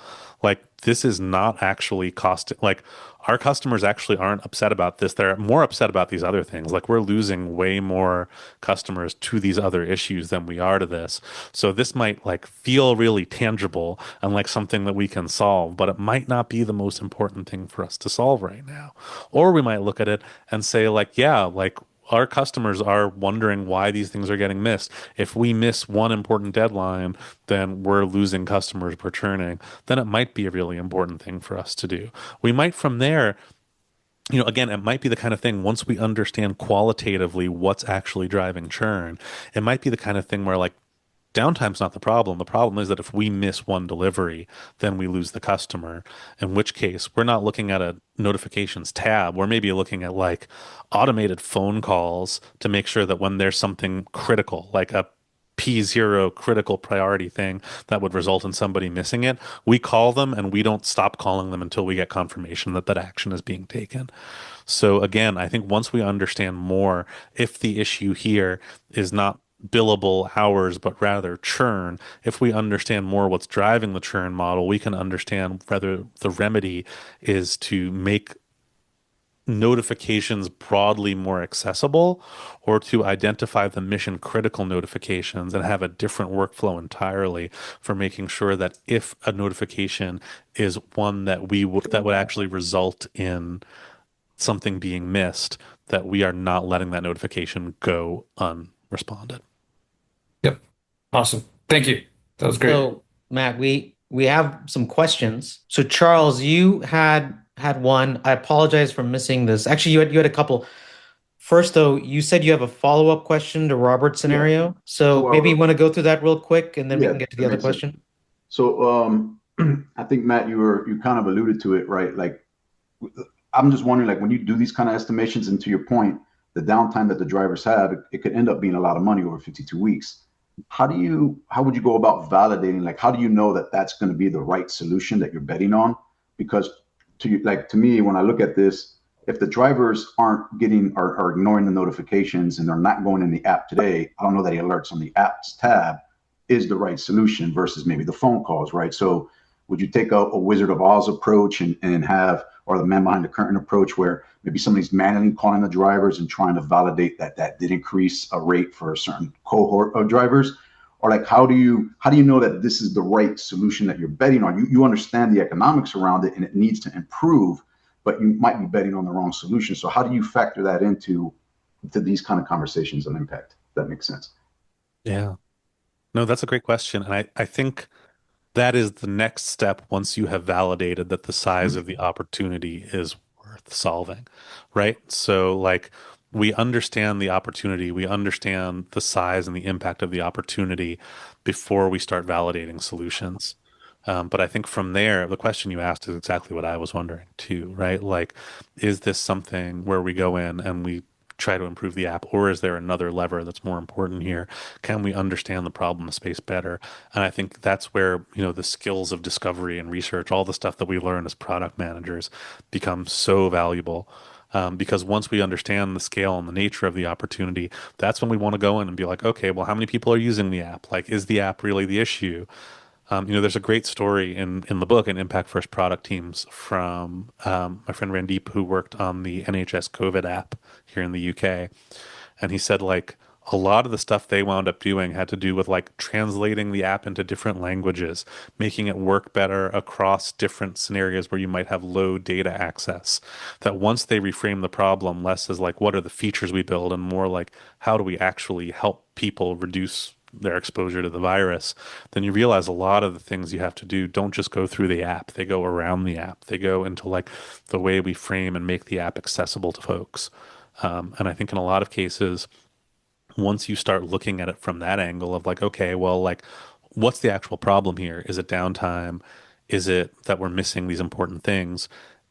[SPEAKER 2] Like this is not actually cost, like our customers actually aren't upset about this. They're more upset about these other things. Like we're losing way more customers to these other issues than we are to this. So this might like feel really tangible and like something that we can solve, but it might not be the most important thing for us to solve right now. Or we might look at it and say like, yeah, like our customers are wondering why these things are getting missed. If we miss one important deadline, then we're losing customers, we're churning. Then it might be a really important thing for us to do. We might from there, again, it might be the kind of thing once we understand qualitatively what's actually driving churn, it might be the kind of thing where like downtime's not the problem. The problem is that if we miss one delivery, then we lose the customer, in which case we're not looking at a notifications tab. We're maybe looking at like automated phone calls to make sure that when there's something critical, like P0 critical priority thing that would result in somebody missing it, we call them and we don't stop calling them until we get confirmation that that action is being taken. So again, I think once we understand more, if the issue here is not billable hours, but rather churn, if we understand more what's driving the churn model, we can understand whether the remedy is to make notifications broadly more accessible or to identify the mission critical notifications and have a different workflow entirely for making sure that if a notification is one that that would actually result in something being missed, that we are not letting that notification go unresponded.
[SPEAKER 6] Yep. Awesome. Thank you. That was great.
[SPEAKER 1] So, Matt, we have some questions. So, Charles, you had one. I apologize for missing this. Actually, you had a couple. First, though, you said you have a follow-up question to Robert's
[SPEAKER 7] Yeah.
[SPEAKER 1] scenario. So
[SPEAKER 7] So,
[SPEAKER 1] maybe you want to go through that real quick, and then we
[SPEAKER 7] yeah,
[SPEAKER 1] can get to the
[SPEAKER 7] that
[SPEAKER 1] other
[SPEAKER 7] makes sense.
[SPEAKER 1] question.
[SPEAKER 7] So, I think Matt, you kind of alluded to it, right? Like, I'm just wondering, like, when you do these kind of estimations, and to your point, the downtime that the drivers have, it could end up being a lot of money over 52 weeks. How would you go about validating? Like, how do you know that that's going to be the right solution that you're betting on? Because to me, when I look at this, if the drivers aren't getting or are ignoring the notifications and they're not going in the app today, I don't know that the alerts on the apps tab is the right solution versus maybe the phone calls, right? So would you take a Wizard of Oz approach and have, or the man behind the curtain approach, where maybe somebody's manually calling the drivers and trying to validate that that did increase a rate for a certain cohort of drivers? Or like, how do you know that this is the right solution that you're betting on? You understand the economics around it and it needs to improve, but you might be betting on the wrong solution. So how do you factor that into these kind of conversations and impact? If that makes sense.
[SPEAKER 2] Yeah. No, that's a great question. And I think that is the next step once you have validated that the size of the opportunity is worth solving, right? So, like, we understand the opportunity, we understand the size and the impact of the opportunity before we start validating solutions. But I think from there, the question you asked is exactly what I was wondering too, right? Like, is this something where we go in and we try to improve the app, or is there another lever that's more important here? Can we understand the problem space better? And I think that's where, the skills of discovery and research, all the stuff that we learn as product managers, become so valuable. Because once we understand the scale and the nature of the opportunity, that's when we want to go in and be like, okay, well, how many people are using the app? Like, is the app really the issue? There's a great story in the book in Impact First Product Teams from my friend Randeep, who worked on the NHS COVID app here in the UK. And he said, like, a lot of the stuff they wound up doing had to do with like translating the app into different languages, making it work better across different scenarios where you might have low data access. That once they reframe the problem less as like, what are the features we build, and more like, how do we actually help people reduce their exposure to the virus, then you realize a lot of the things you have to do don't just go through the app. They go around the app. They go into like the way we frame and make the app accessible to folks. And I think in a lot of cases, once you start looking at it from that angle of like, okay, well, like, what's the actual problem here? Is it downtime? Is it that we're missing these important things?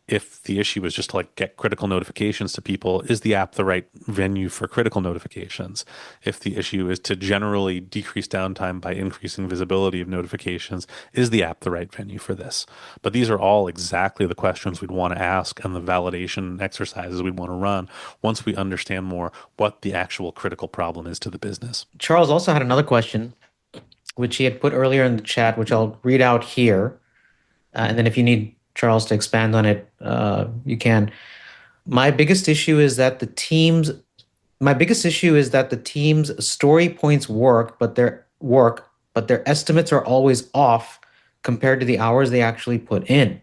[SPEAKER 2] If the issue is just to like get critical notifications to people, is the app the right venue for critical notifications? If the issue is to generally decrease downtime by increasing visibility of notifications, is the app the right venue for this? But these are all exactly the questions we'd want to ask and the validation exercises we'd want to run once we understand more what the actual critical problem is to the business.
[SPEAKER 1] Charles also had another question, which he had put earlier in the chat, which I'll read out here. And then if you need Charles to expand on it, you can. My biggest issue is that the team's story points work, but their estimates are always off compared to the hours they actually put in.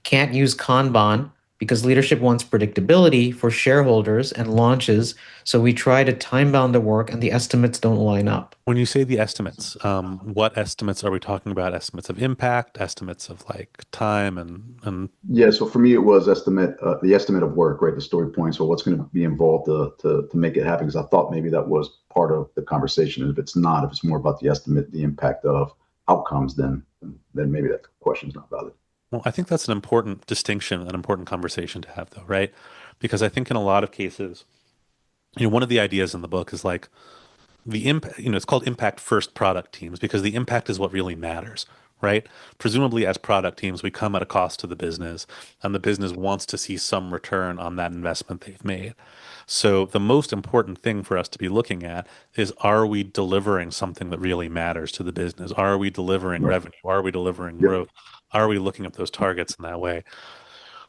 [SPEAKER 1] Can't use Kanban because leadership wants predictability for shareholders and launches, so we try to time bound the work and the estimates don't line up.
[SPEAKER 2] When you say the estimates, what estimates are we talking about? Estimates of impact, estimates of like time and
[SPEAKER 7] Yeah, so for me, it was the estimate of work, right? The story point. So what's going to be involved to make it happen? Because I thought maybe that was part of the conversation. And if it's not, if it's more about the estimate, the impact of outcomes, then maybe that question's not valid.
[SPEAKER 2] Well, I think that's an important distinction, an important conversation to have, though, right? Because I think in a lot of cases, one of the ideas in the book is like, the impact, it's called impact first product teams because the impact is what really matters, right? Presumably, as product teams, we come at a cost to the business, and the business wants to see some return on that investment they've made. So, the most important thing for us to be looking at is, are we delivering something that really matters to the business? Are we delivering
[SPEAKER 7] Right.
[SPEAKER 2] revenue? Are we delivering
[SPEAKER 7] Yep.
[SPEAKER 2] growth? Are we looking at those targets in that way?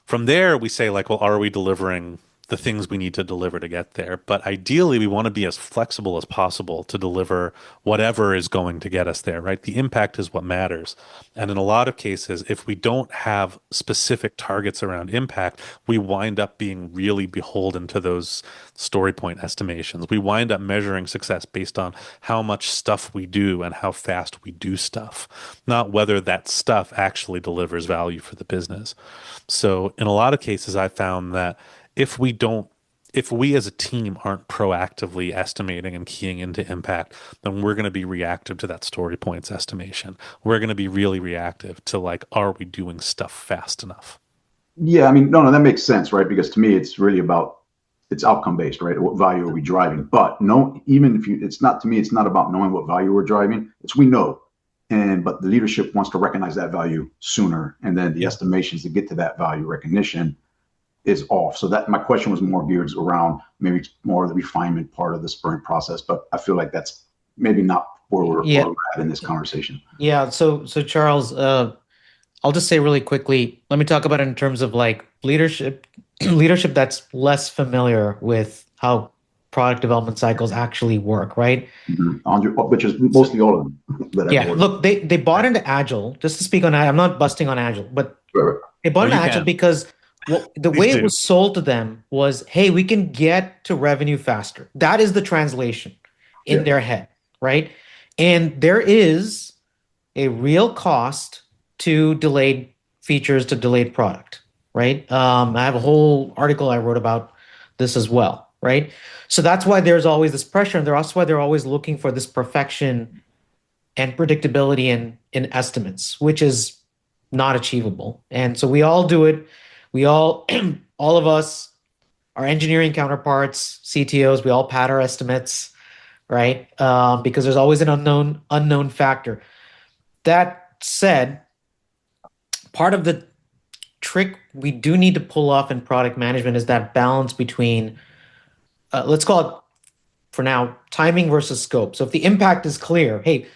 [SPEAKER 2] From there, we say, like, well, are we delivering the things we need to deliver to get there? But ideally, we want to be as flexible as possible to deliver whatever is going to get us there, right? The impact is what matters. And in a lot of cases, if we don't have specific targets around impact, we wind up being really beholden to those story point estimations. We wind up measuring success based on how much stuff we do and how fast we do stuff, not whether that stuff actually delivers value for the business. So in a lot of cases, I found that if we don't, if we as a team aren't proactively estimating and keying into impact, then we're going to be reactive to that story points estimation. We're going to be really reactive to, like, are we doing stuff fast enough?
[SPEAKER 7] Yeah, I mean, no, that makes sense, right? Because to me, it's really about it's outcome based, right? What value are we driving? But no, even if you, it's not to me, it's not about knowing what value we're driving. It's we know, but the leadership wants to recognize that value sooner, and then the estimations to get to that value recognition is off. So that my question was more geared around maybe more of the refinement part of the sprint process, but I feel like that's maybe not where where we're at in this conversation.
[SPEAKER 1] Yeah. So Charles, I'll just say really quickly, let me talk about it in terms of like leadership, leadership that's less familiar with how product development cycles actually work, right?
[SPEAKER 7] Which is mostly all of them.
[SPEAKER 1] Yeah, look, they bought into Agile. Just to speak on that, I'm not busting on Agile, but
[SPEAKER 7] Right.
[SPEAKER 1] they bought into
[SPEAKER 2] you
[SPEAKER 1] Agile
[SPEAKER 2] can.
[SPEAKER 1] because the
[SPEAKER 2] Please
[SPEAKER 1] way
[SPEAKER 2] do.
[SPEAKER 1] it was sold to them was, hey, we can get to revenue faster. That is the translation in
[SPEAKER 7] Yeah.
[SPEAKER 1] their head, right? And there is a real cost to delayed features, to delayed product, right? I have a whole article I wrote about this as well, right? So that's why there's always this pressure, and that's why they're always looking for this perfection and predictability in estimates, which is not achievable. And so we all do it. We all, all of us, our engineering counterparts, CTOs, we all pad our estimates, right? Because there's always an unknown factor. That said, part of the trick we do need to pull off in product management is that balance between, let's call it for now, timing versus scope. So if the impact is clear, hey,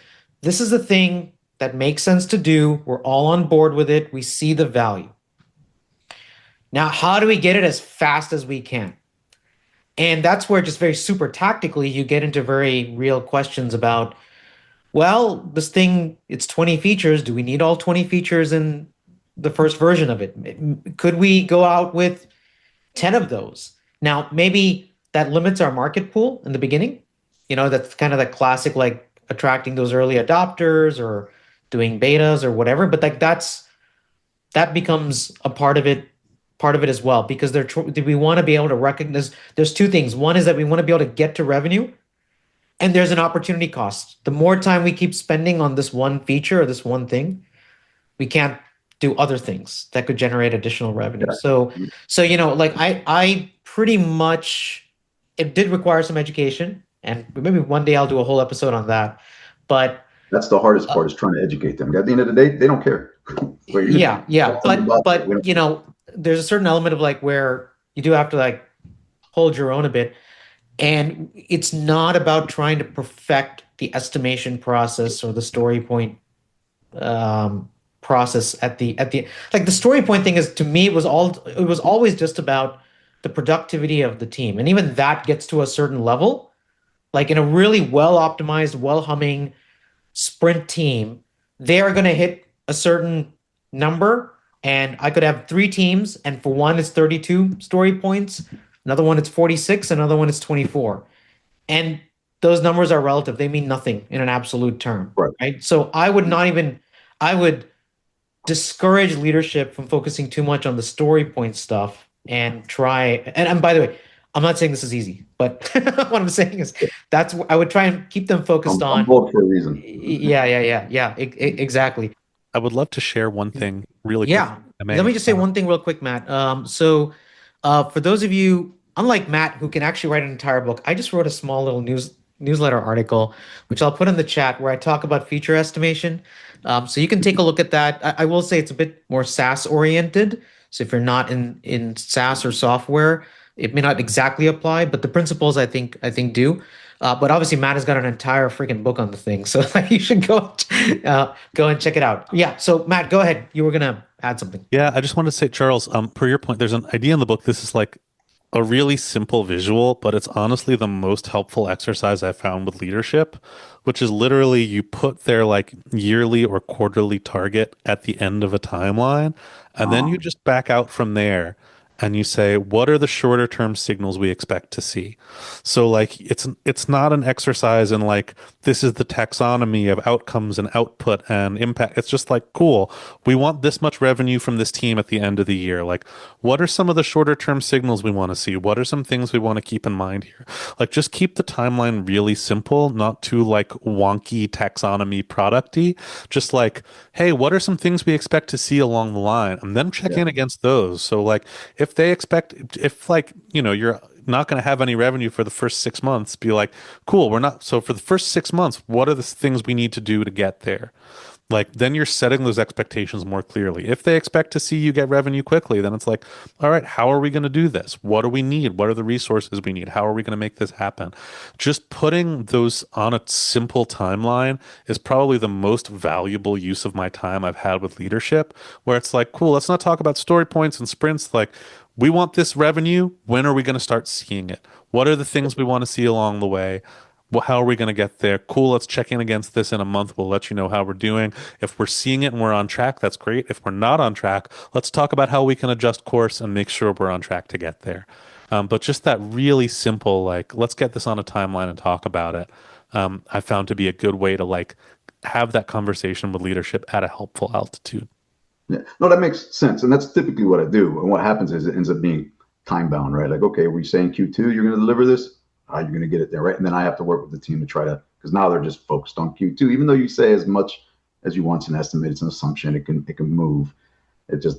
[SPEAKER 1] this is a thing that makes sense to do. We're all on board with it. We see the value. Now, how do we get it as fast as we can? And that's where just very super tactically, you get into very real questions about, well, this thing, it's 20 features. Do we need all 20 features in the first version of it? Could we go out with 10 of those? Now, maybe that limits our market pool in the beginning. That's kind of the classic, like attracting those early adopters or doing betas or whatever. But like that becomes a part of it as well, because we want to be able to recognize there's two things. One is that we want to be able to get to revenue, and there's an opportunity cost. The more time we keep spending on this one feature or this one thing, we can't do other things that could generate additional revenue. So like I pretty much, it did require some education, and maybe one day I'll do a whole episode on that. But
[SPEAKER 7] that's the hardest part, is trying to educate them. At the end of the day, they don't care.
[SPEAKER 1] Yeah. But there's a certain element of like where you do have to like hold your own a bit. And it's not about trying to perfect the estimation process or the story point process at the like the story point thing is, to me, it was always just about the productivity of the team. And even that gets to a certain level, like in a really well optimized, well humming sprint team, they are going to hit a certain number. And I could have 3 teams, and for one it's 32 story points, another one it's 46, another one it's 24. And those numbers are relative. They mean nothing in an absolute term, right? So I would discourage leadership from focusing too much on the story point stuff and try, and by the way, I'm not saying this is easy, but what I'm saying is I would try and keep them focused on.
[SPEAKER 7] I'm bold for a reason.
[SPEAKER 1] Yeah, exactly.
[SPEAKER 2] I would love to share one thing really quick.
[SPEAKER 1] Yeah. Let me just say one thing real quick, Matt. For those of you, unlike Matt, who can actually write an entire book, I just wrote a small little newsletter article, which I'll put in the chat, where I talk about feature estimation. So you can take a look at that. I will say it's a bit more SaaS oriented. So if you're not in SaaS or software, it may not exactly apply, but the principles I think do. But obviously, Matt has got an entire freaking book on the thing, so you should go and check it out. Yeah. So Matt, go ahead. You were gonna add something.
[SPEAKER 2] Yeah, I just wanted to say, Charles, per your point, there's an idea in the book. This is like a really simple visual, but it's honestly the most helpful exercise I found with leadership, which is literally you put their like yearly or quarterly target at the end of a timeline, and then you
[SPEAKER 7] Um,
[SPEAKER 2] just back out from there and you say, what are the shorter term signals we expect to see? So like it's not an exercise in like this is the taxonomy of outcomes and output and impact. It's just like, cool, we want this much revenue from this team at the end of the year. Like, what are some of the shorter term signals we want to see? What are some things we want to keep in mind here? Like, just keep the timeline really simple, not too like wonky taxonomy producty. Just like, hey, what are some things we expect to see along the line? And then check
[SPEAKER 7] yeah.
[SPEAKER 2] in against those. So like if they expect, if like, you're not going to have any revenue for the first 6 months, be like, cool, we're not. So for the first 6 months, what are the things we need to do to get there? Like then you're setting those expectations more clearly. If they expect to see you get revenue quickly, then it's like, all right, how are we going to do this? What do we need? What are the resources we need? How are we going to make this happen? Just putting those on a simple timeline is probably the most valuable use of my time I've had with leadership, where it's like, cool, let's not talk about story points and sprints. Like, we want this revenue. When are we going to start seeing it? What are the things we want to see along the way? Well, how are we going to get there? Cool, let's check in against this in a month. We'll let you know how we're doing. If we're seeing it and we're on track, that's great. If we're not on track, let's talk about how we can adjust course and make sure we're on track to get there. But just that really simple, like, let's get this on a timeline and talk about it. I found to be a good way to like have that conversation with leadership at a helpful altitude.
[SPEAKER 7] Yeah. No, that makes sense. And that's typically what I do. And what happens is it ends up being time bound, right? Like, okay, we saying Q2, you're going to deliver this. How are you going to get it there, right? And then I have to work with the team to try to, because now they're just focused on Q2. Even though you say as much as you want an estimate, it's an assumption. It can move. It just,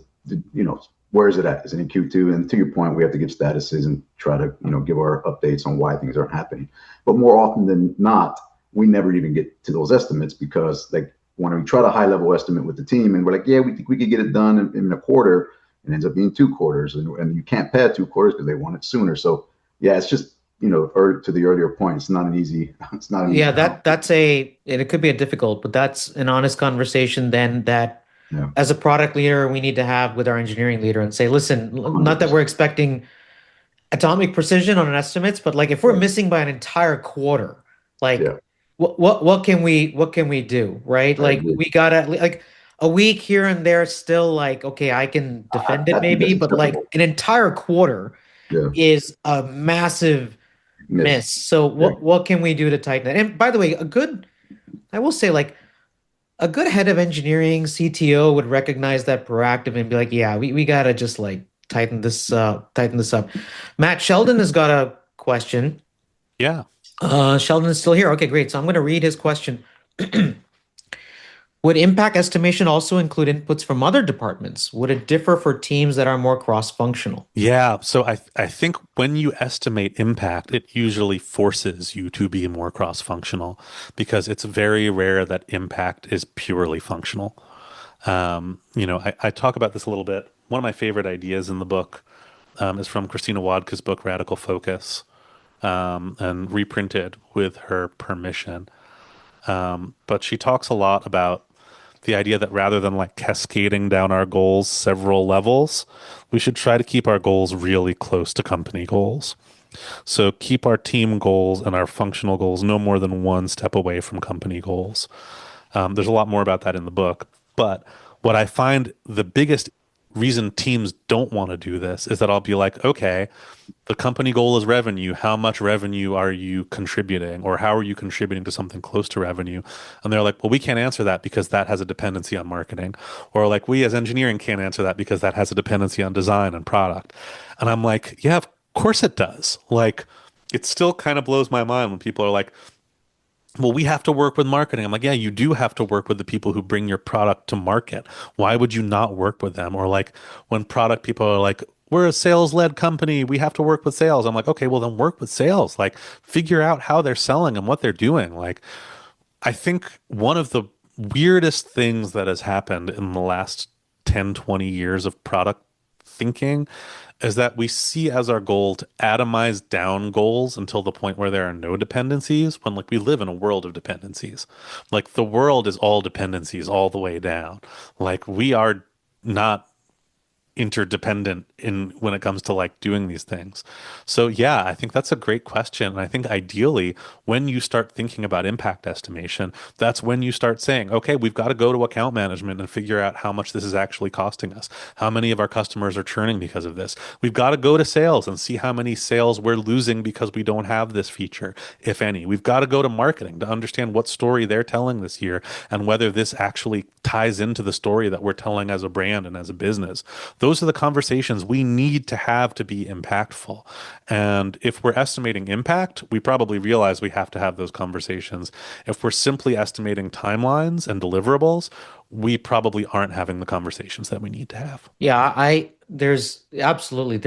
[SPEAKER 7] where is it at? Is it in Q2? And to your point, we have to give statuses and try to, give our updates on why things aren't happening. But more often than not, we never even get to those estimates because like when we try to high level estimate with the team and we're like, yeah, we think we could get it done in a quarter, and it ends up being 2 quarters, and you can't pad 2 quarters because they want it sooner. So yeah, it's just, to the earlier point, it's not an easy, it's not an easy.
[SPEAKER 1] Yeah, and it could be a difficult, but that's an honest conversation then that
[SPEAKER 7] Yeah.
[SPEAKER 1] as a product leader, we need to have with our engineering leader and say, listen, not that
[SPEAKER 7] 100%.
[SPEAKER 1] we're expecting atomic precision on estimates, but like if we're
[SPEAKER 7] Right.
[SPEAKER 1] missing by an entire quarter, like
[SPEAKER 7] Yeah.
[SPEAKER 1] what can we do, right?
[SPEAKER 7] I
[SPEAKER 1] Like
[SPEAKER 7] agree.
[SPEAKER 1] we gotta like a week here and there still like, okay, I can defend it
[SPEAKER 7] I think that's
[SPEAKER 1] maybe, but like
[SPEAKER 7] acceptable.
[SPEAKER 1] an entire quarter
[SPEAKER 7] Yeah.
[SPEAKER 1] is a massive
[SPEAKER 7] Miss.
[SPEAKER 1] miss. So
[SPEAKER 7] Yeah.
[SPEAKER 1] what can we do to tighten it? And by the way, I will say like a good head of engineering, CTO would recognize that proactive and be like, yeah, we gotta just like tighten this up. Matt Sheldon has got a question.
[SPEAKER 2] Yeah.
[SPEAKER 1] Sheldon is still here. Okay, great. So I'm gonna read his question. Would impact estimation also include inputs from other departments? Would it differ for teams that are more cross-functional?
[SPEAKER 2] Yeah, so I think when you estimate impact, it usually forces you to be more cross-functional because it's very rare that impact is purely functional. I talk about this a little bit. One of my favorite ideas in the book is from Christina Wadka's book Radical Focus, and reprinted with her permission. But she talks a lot about the idea that rather than like cascading down our goals several levels, we should try to keep our goals really close to company goals. So keep our team goals and our functional goals no more than one step away from company goals. There's a lot more about that in the book, but what I find the biggest reason teams don't want to do this is that I'll be like, okay, the company goal is revenue. How much revenue are you contributing, or how are you contributing to something close to revenue? And they're like, well, we can't answer that because that has a dependency on marketing. Or like, we as engineering can't answer that because that has a dependency on design and product. And I'm like, yeah, of course it does. Like, it still kind of blows my mind when people are like, well, we have to work with marketing. I'm like, yeah, you do have to work with the people who bring your product to market. Why would you not work with them? Or like when product people are like, we're a sales-led company. We have to work with sales. I'm like, okay, well then work with sales. Like figure out how they're selling and what they're doing. Like I think one of the weirdest things that has happened in the last 10, 20 years of product thinking is that we see as our goal to atomize down goals until the point where there are no dependencies, when like we live in a world of dependencies. Like the world is all dependencies all the way down. Like we are not interdependent in when it comes to like doing these things. So yeah, I think that's a great question. And I think ideally when you start thinking about impact estimation, that's when you start saying, okay, we've got to go to account management and figure out how much this is actually costing us. How many of our customers are churning because of this? We've got to go to sales and see how many sales we're losing because we don't have this feature, if any. We've got to go to marketing to understand what story they're telling this year and whether this actually ties into the story that we're telling as a brand and as a business. Those are the conversations we need to have to be impactful. And if we're estimating impact, we probably realize we have to have those conversations. If we're simply estimating timelines and deliverables, we probably aren't having the conversations that we need to have.
[SPEAKER 1] Yeah, there's absolutely,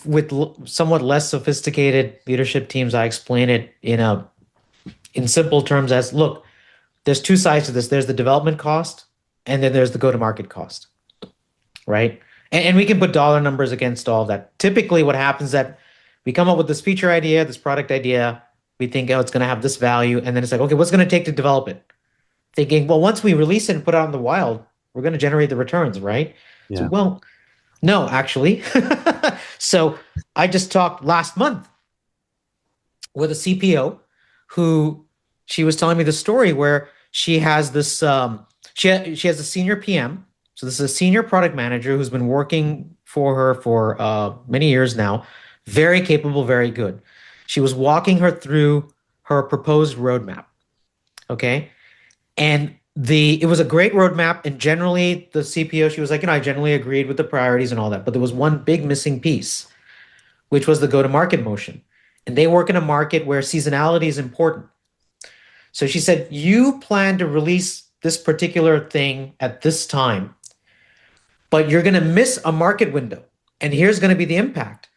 [SPEAKER 1] with somewhat less sophisticated leadership teams, I explain it in simple terms as, look, there's two sides to this. There's the development cost, and then there's the go-to-market cost, right? And we can put dollar numbers against all of that. Typically, what happens is that we come up with this feature idea, this product idea. We think, oh, it's going to have this value. And then it's like, okay, what's it going to take to develop it? Thinking, well, once we release it and put it out in the wild, we're going to generate the returns, right?
[SPEAKER 2] Yeah.
[SPEAKER 1] So, well, no, actually. So I just talked last month with a CPO who she was telling me the story where she has this, she has a senior PM. So this is a senior product manager who's been working for her for many years now. Very capable, very good. She was walking her through her proposed roadmap. Okay. And it was a great roadmap. And generally the CPO, she was like, I generally agreed with the priorities and all that. But there was one big missing piece, which was the go-to-market motion. And they work in a market where seasonality is important. So she said, you plan to release this particular thing at this time, but you're going to miss a market window. And here's going to be the impact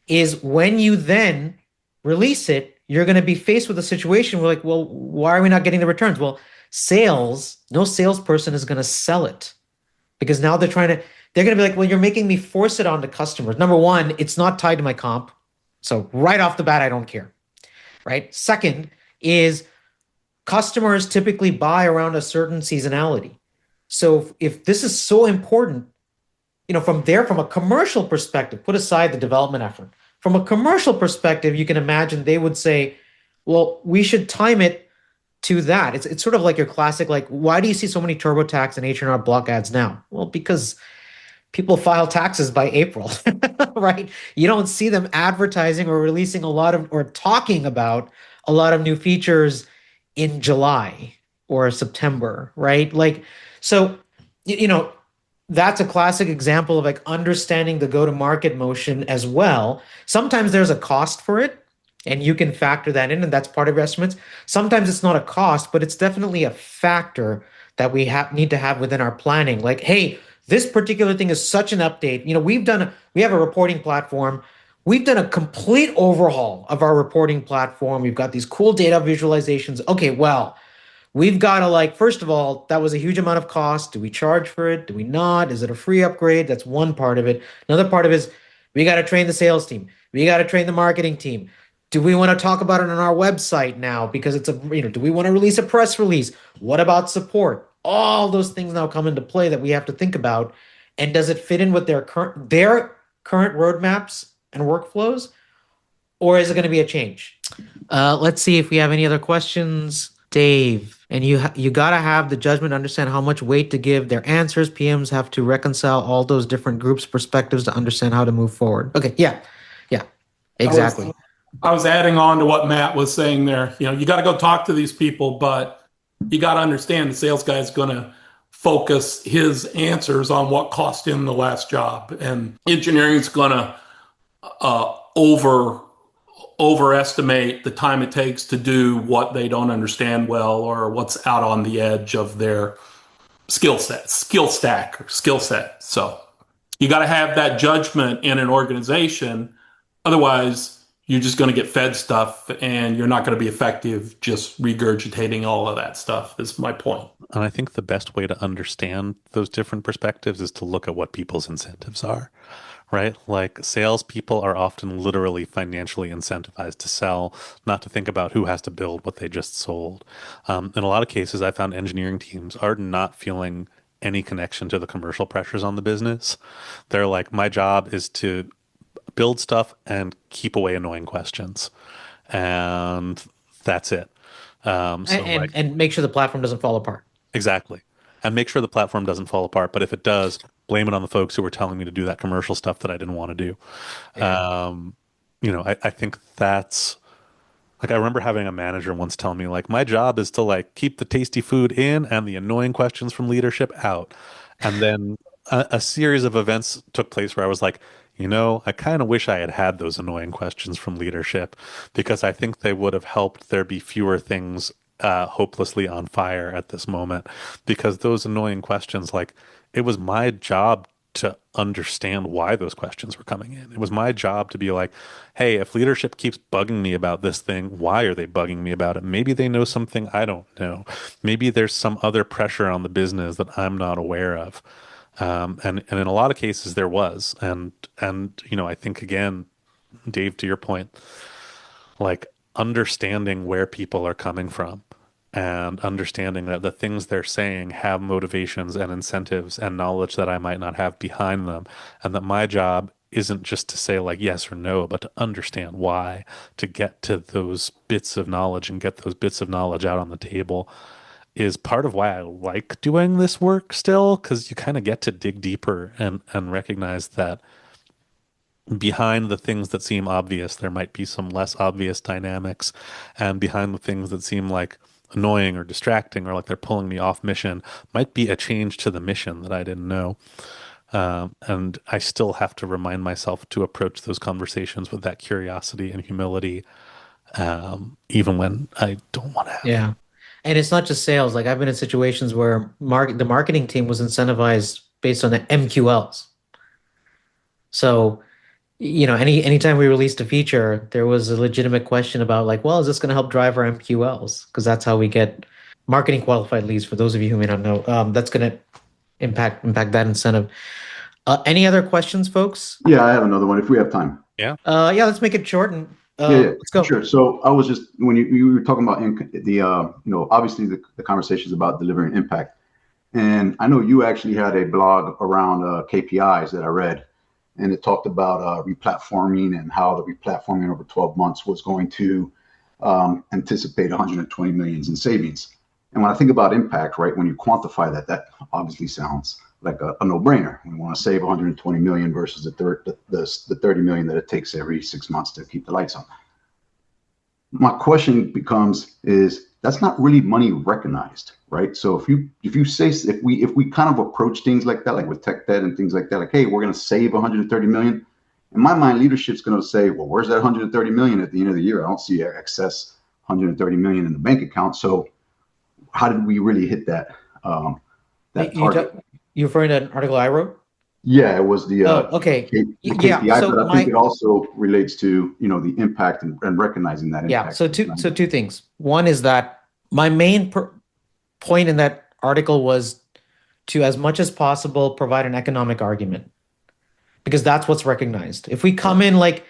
[SPEAKER 1] is when you then release it, you're going to be faced with a situation where like, well, why are we not getting the returns? Well, no salesperson is going to sell it because now they're going to be like, well, you're making me force it on the customers. Number one, it's not tied to my comp. So right off the bat, I don't care, right? Second is customers typically buy around a certain seasonality. So if this is so important, from a commercial perspective, put aside the development effort. From a commercial perspective, you can imagine they would say, well, we should time it to that. It's sort of like your classic, like, why do you see so many TurboTax and H&R Block ads now? Well, because people file taxes by April, right? You don't see them advertising or releasing or talking about a lot of new features in July or September, right? Like, so, that's a classic example of like understanding the go-to-market motion as well. Sometimes there's a cost for it and you can factor that in and that's part of your estimates. Sometimes it's not a cost, but it's definitely a factor that we need to have within our planning. Like, hey, this particular thing is such an update. We have a reporting platform. We've done a complete overhaul of our reporting platform. We've got these cool data visualizations. Okay, well, we've got to first of all, that was a huge amount of cost. Do we charge for it? Do we not? Is it a free upgrade? That's one part of it. Another part of it is we got to train the sales team. We got to train the marketing team. Do we want to talk about it on our website now? Because do we want to release a press release? What about support? All those things now come into play that we have to think about. And does it fit in with their current roadmaps and workflows? Or is it going to be a change? Let's see if we have any other questions. Dave, and you got to have the judgment, understand how much weight to give their answers. PMs have to reconcile all those different groups' perspectives to understand how to move forward. Okay, yeah, exactly.
[SPEAKER 5] I was adding on to what Matt was saying there. You got to go talk to these people, but you got to understand the sales guy is going to focus his answers on what cost him the last job, and engineering is going to overestimate the time it takes to do what they don't understand well or what's out on the edge of their skill set. So You got to have that judgment in an organization. Otherwise, you're just going to get fed stuff and you're not going to be effective just regurgitating all of that stuff, is my point.
[SPEAKER 2] And I think the best way to understand those different perspectives is to look at what people's incentives are, right? Like salespeople are often literally financially incentivized to sell, not to think about who has to build what they just sold. In a lot of cases, I found engineering teams are not feeling any connection to the commercial pressures on the business. They're like, my job is to build stuff and keep away annoying questions. And that's it. So like,
[SPEAKER 1] And make sure the platform doesn't fall apart.
[SPEAKER 2] exactly. And make sure the platform doesn't fall apart. But if it does, blame it on the folks who were telling me to do that commercial stuff that I didn't want to do.
[SPEAKER 1] Yeah.
[SPEAKER 2] I think that's like I remember having a manager once tell me like my job is to like keep the tasty food in and the annoying questions from leadership out. And then a series of events took place where I was like, I kind of wish I had had those annoying questions from leadership because I think they would have helped there be fewer things hopelessly on fire at this moment. Because those annoying questions, like it was my job to understand why those questions were coming in. It was my job to be like, hey, if leadership keeps bugging me about this thing, why are they bugging me about it? Maybe they know something I don't know. Maybe there's some other pressure on the business that I'm not aware of. And in a lot of cases there was. And I think again, Dave, to your point, like understanding where people are coming from and understanding that the things they're saying have motivations and incentives and knowledge that I might not have behind them, and that my job isn't just to say like yes or no, but to understand why, to get to those bits of knowledge and get those bits of knowledge out on the table is part of why I like doing this work still, because you kind of get to dig deeper and recognize that behind the things that seem obvious, there might be some less obvious dynamics. And behind the things that seem like annoying or distracting or like they're pulling me off mission might be a change to the mission that I didn't know. And I still have to remind myself to approach those conversations with that curiosity and humility, even when I don't want to have.
[SPEAKER 1] Yeah. And it's not just sales. Like I've been in situations where the marketing team was incentivized based on the MQLs. So, anytime we released a feature, there was a legitimate question about like, well, is this going to help drive our MQLs? Because that's how we get marketing qualified leads. For those of you who may not know, that's going to impact that incentive. Any other questions, folks?
[SPEAKER 7] Yeah, I have another one if we have time.
[SPEAKER 2] Yeah.
[SPEAKER 1] Yeah, let's make it short and
[SPEAKER 7] Yeah,
[SPEAKER 1] let's go.
[SPEAKER 7] sure. So I was just when you were talking about obviously the conversations about delivering impact, and I know you actually had a blog around KPIs that I read, and it talked about replatforming and how the replatforming over 12 months was going to anticipate 120 millions in savings. And when I think about impact, right, when you quantify that, that obviously sounds like a no-brainer. We want to save 120 million versus the 30 million that it takes every 6 months to keep the lights on. My question becomes is that's not really money recognized, right? So if we kind of approach things like that, like with tech debt and things like that, like, hey, we're going to save 130 million. In my mind, leadership's going to say, well, where's that 130 million at the end of the year? I don't see excess 130 million in the bank account. So how did we really hit that target?
[SPEAKER 1] You referring to an article I wrote?
[SPEAKER 7] Yeah, it was the
[SPEAKER 1] okay.
[SPEAKER 7] KPI, but I think it also relates to the impact and recognizing that impact.
[SPEAKER 1] Yeah. So two things. One is that my main point in that article was to, as much as possible, provide an economic argument, because that's what's recognized. If we come in like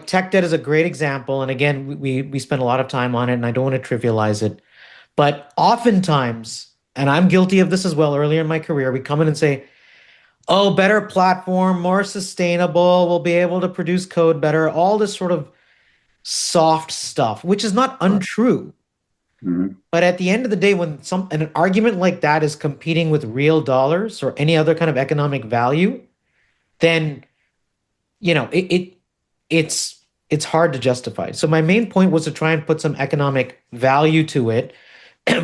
[SPEAKER 1] tech debt is a great example, and again, we spend a lot of time on it, and I don't want to trivialize it, but oftentimes, and I'm guilty of this as well, earlier in my career, we come in and say, oh, better platform, more sustainable, we'll be able to produce code better, all this sort of soft stuff, which is not untrue.
[SPEAKER 7] Mm-hmm.
[SPEAKER 1] But at the end of the day, when an argument like that is competing with real dollars or any other kind of economic value, then it's hard to justify. So my main point was to try and put some economic value to it,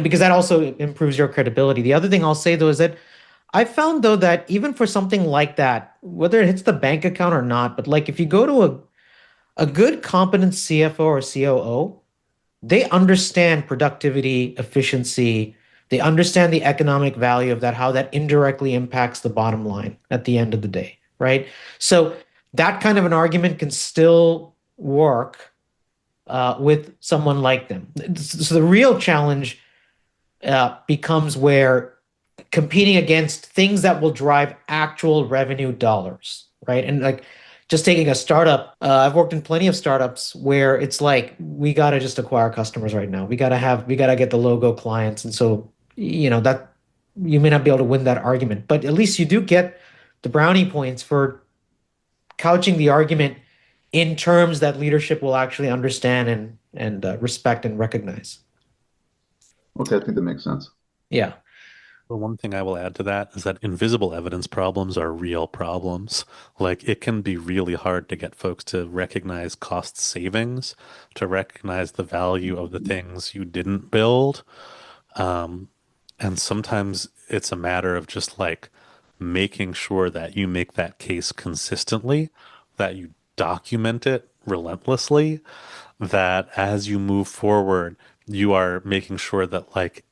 [SPEAKER 1] because that also improves your credibility. The other thing I'll say, though, is that I found, though, that even for something like that, whether it hits the bank account or not, but like if you go to a good, competent CFO or COO, they understand productivity, efficiency, They understand the economic value of that, how that indirectly impacts the bottom line at the end of the day, right? So that kind of an argument can still work with someone like them. So the real challenge becomes where competing against things that will drive actual revenue dollars, right? And like just taking a startup, I've worked in plenty of startups where it's like we got to just acquire customers right now. We got to get the logo clients, and so that you may not be able to win that argument, but at least you do get the brownie points for couching the argument in terms that leadership will actually understand and respect and recognize.
[SPEAKER 7] Okay, I think that makes sense.
[SPEAKER 1] Yeah.
[SPEAKER 2] The one thing I will add to that is that invisible evidence problems are real problems. Like it can be really hard to get folks to recognize cost savings, to recognize the value of the things you didn't build. And sometimes it's a matter of just like making sure that you make that case consistently, that you document it relentlessly, that as you move forward, you are making sure that like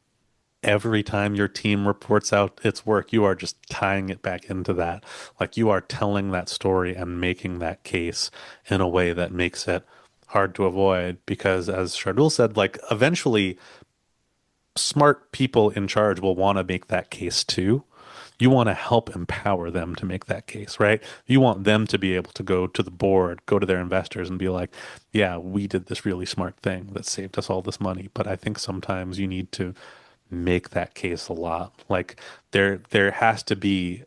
[SPEAKER 2] every time your team reports out its work, you are just tying it back into that. Like you are telling that story and making that case in a way that makes it hard to avoid. Because as Shardul said, like eventually smart people in charge will want to make that case too. You want to help empower them to make that case, right? You want them to be able to go to the board, go to their investors and be like, yeah, we did this really smart thing that saved us all this money. But I think sometimes you need to make that case a lot. Like there has to be,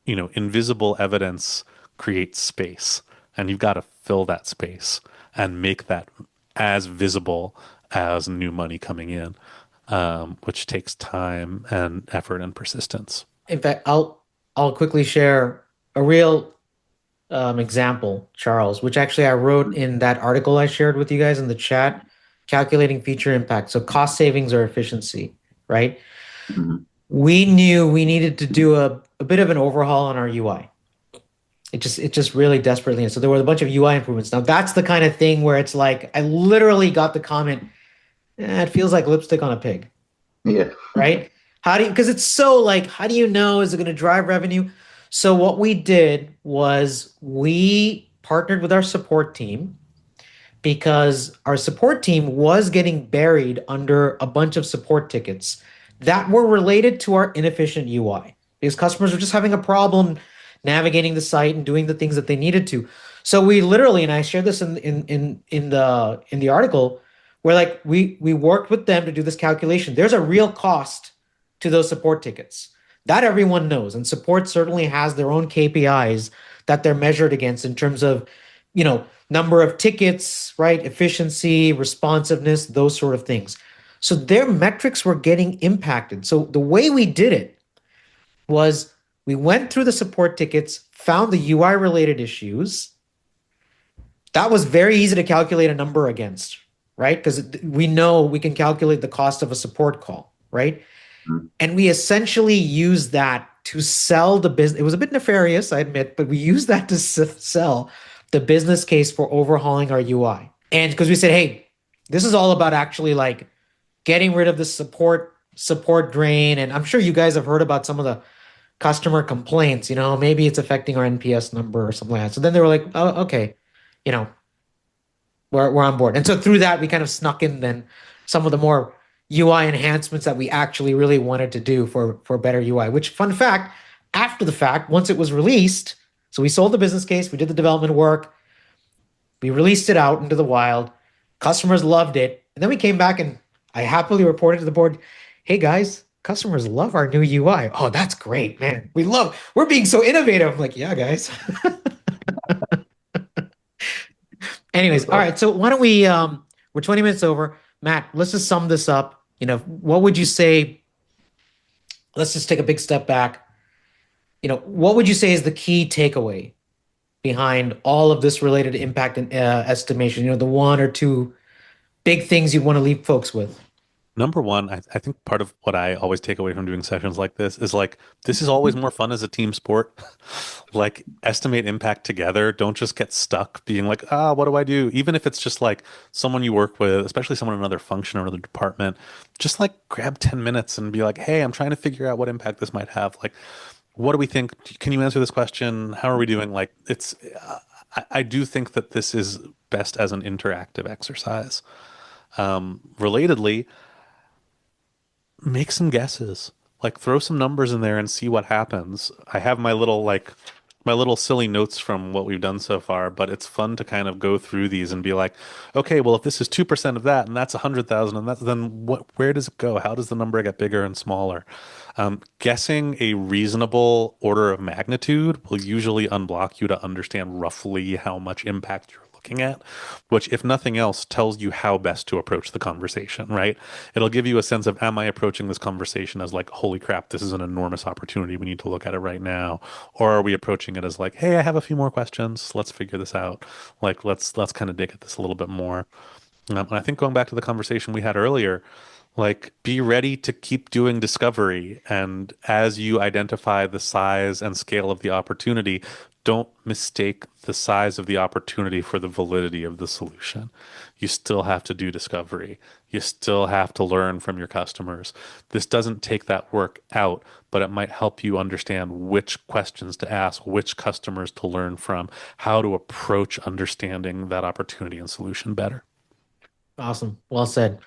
[SPEAKER 2] invisible evidence creates space, and you've got to fill that space and make that as visible as new money coming in, which takes time and effort and persistence.
[SPEAKER 1] In fact, I'll quickly share a real example, Charles, which actually I wrote in that article I shared with you guys in the chat, calculating feature impact. So cost savings or efficiency, right?
[SPEAKER 7] Mhm.
[SPEAKER 1] We knew we needed to do a bit of an overhaul on our UI. It just really desperately. So there were a bunch of UI improvements. Now that's the kind of thing where it's like I literally got the comment, it feels like lipstick on a pig,
[SPEAKER 7] Yeah.
[SPEAKER 1] right? Because it's so like, how do you know, is it going to drive revenue? So what we did was we partnered with our support team because our support team was getting buried under a bunch of support tickets that were related to our inefficient UI because customers were just having a problem navigating the site and doing the things that they needed to. So we literally, and I shared this in the article, where like we worked with them to do this calculation. There's a real cost to those support tickets that everyone knows, and support certainly has their own KPIs that they're measured against in terms of number of tickets, right? Efficiency, responsiveness, those sort of things. So their metrics were getting impacted. So the way we did it was we went through the support tickets, found the UI related issues. That was very easy to calculate a number against, right? Because we know we can calculate the cost of a support call, right?
[SPEAKER 7] Mhm.
[SPEAKER 1] And we essentially used that to sell the business. It was a bit nefarious, I admit, but we used that to sell the business case for overhauling our UI. And because we said, hey, this is all about actually like getting rid of the support drain. And I'm sure you guys have heard about some of the customer complaints, maybe it's affecting our NPS number or something like that. So then they were like, oh, okay, we're on board. And so through that, we kind of snuck in then some of the more UI enhancements that we actually really wanted to do for better UI, which, fun fact, after the fact, once it was released, so we sold the business case, we did the development work, we released it out into the wild, customers loved it, and then we came back and I happily reported to the board, hey guys, customers love our new UI. Oh, that's great, man. We're being so innovative. I'm like, yeah, guys. Anyways, all right. So why don't we're 20 minutes over. Matt, let's just sum this up. What would you say? Let's just take a big step back. What would you say is the key takeaway behind all of this related impact and estimation? The one or two big things you'd want to leave folks with.
[SPEAKER 2] Number one, I think part of what I always take away from doing sessions like this is like, this is always more fun as a team sport. Like, estimate impact together. Don't just get stuck being like, what do I do? Even if it's just like someone you work with, especially someone in another function or another department, just like grab 10 minutes and be like, hey, I'm trying to figure out what impact this might have. Like, what do we think? Can you answer this question? How are we doing? Like, I do think that this is best as an interactive exercise. Relatedly, make some guesses. Like, throw some numbers in there and see what happens. I have my little silly notes from what we've done so far, but it's fun to kind of go through these and be like, okay, well, if this is 2% of that and that's 100,000 and that's then where does it go? How does the number get bigger and smaller? Guessing a reasonable order of magnitude will usually unblock you to understand roughly how much impact you're looking at, which, if nothing else, tells you how best to approach the conversation, right? It'll give you a sense of, am I approaching this conversation as like, holy crap, this is an enormous opportunity. We need to look at it right now. Or are we approaching it as like, hey, I have a few more questions. Let's figure this out. Like, let's kind of dig at this a little bit more. And I think going back to the conversation we had earlier, like, be ready to keep doing discovery. And as you identify the size and scale of the opportunity, don't mistake the size of the opportunity for the validity of the solution. You still have to do discovery. You still have to learn from your customers. This doesn't take that work out, but it might help you understand which questions to ask, which customers to learn from, how to approach understanding that opportunity and solution better.
[SPEAKER 1] Awesome. Well said.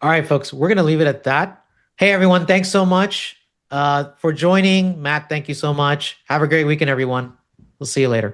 [SPEAKER 1] All right, folks, we're going to leave it at that. Hey, everyone, thanks so much for joining. Matt, thank you so much. Have a great weekend, everyone. We'll see you later.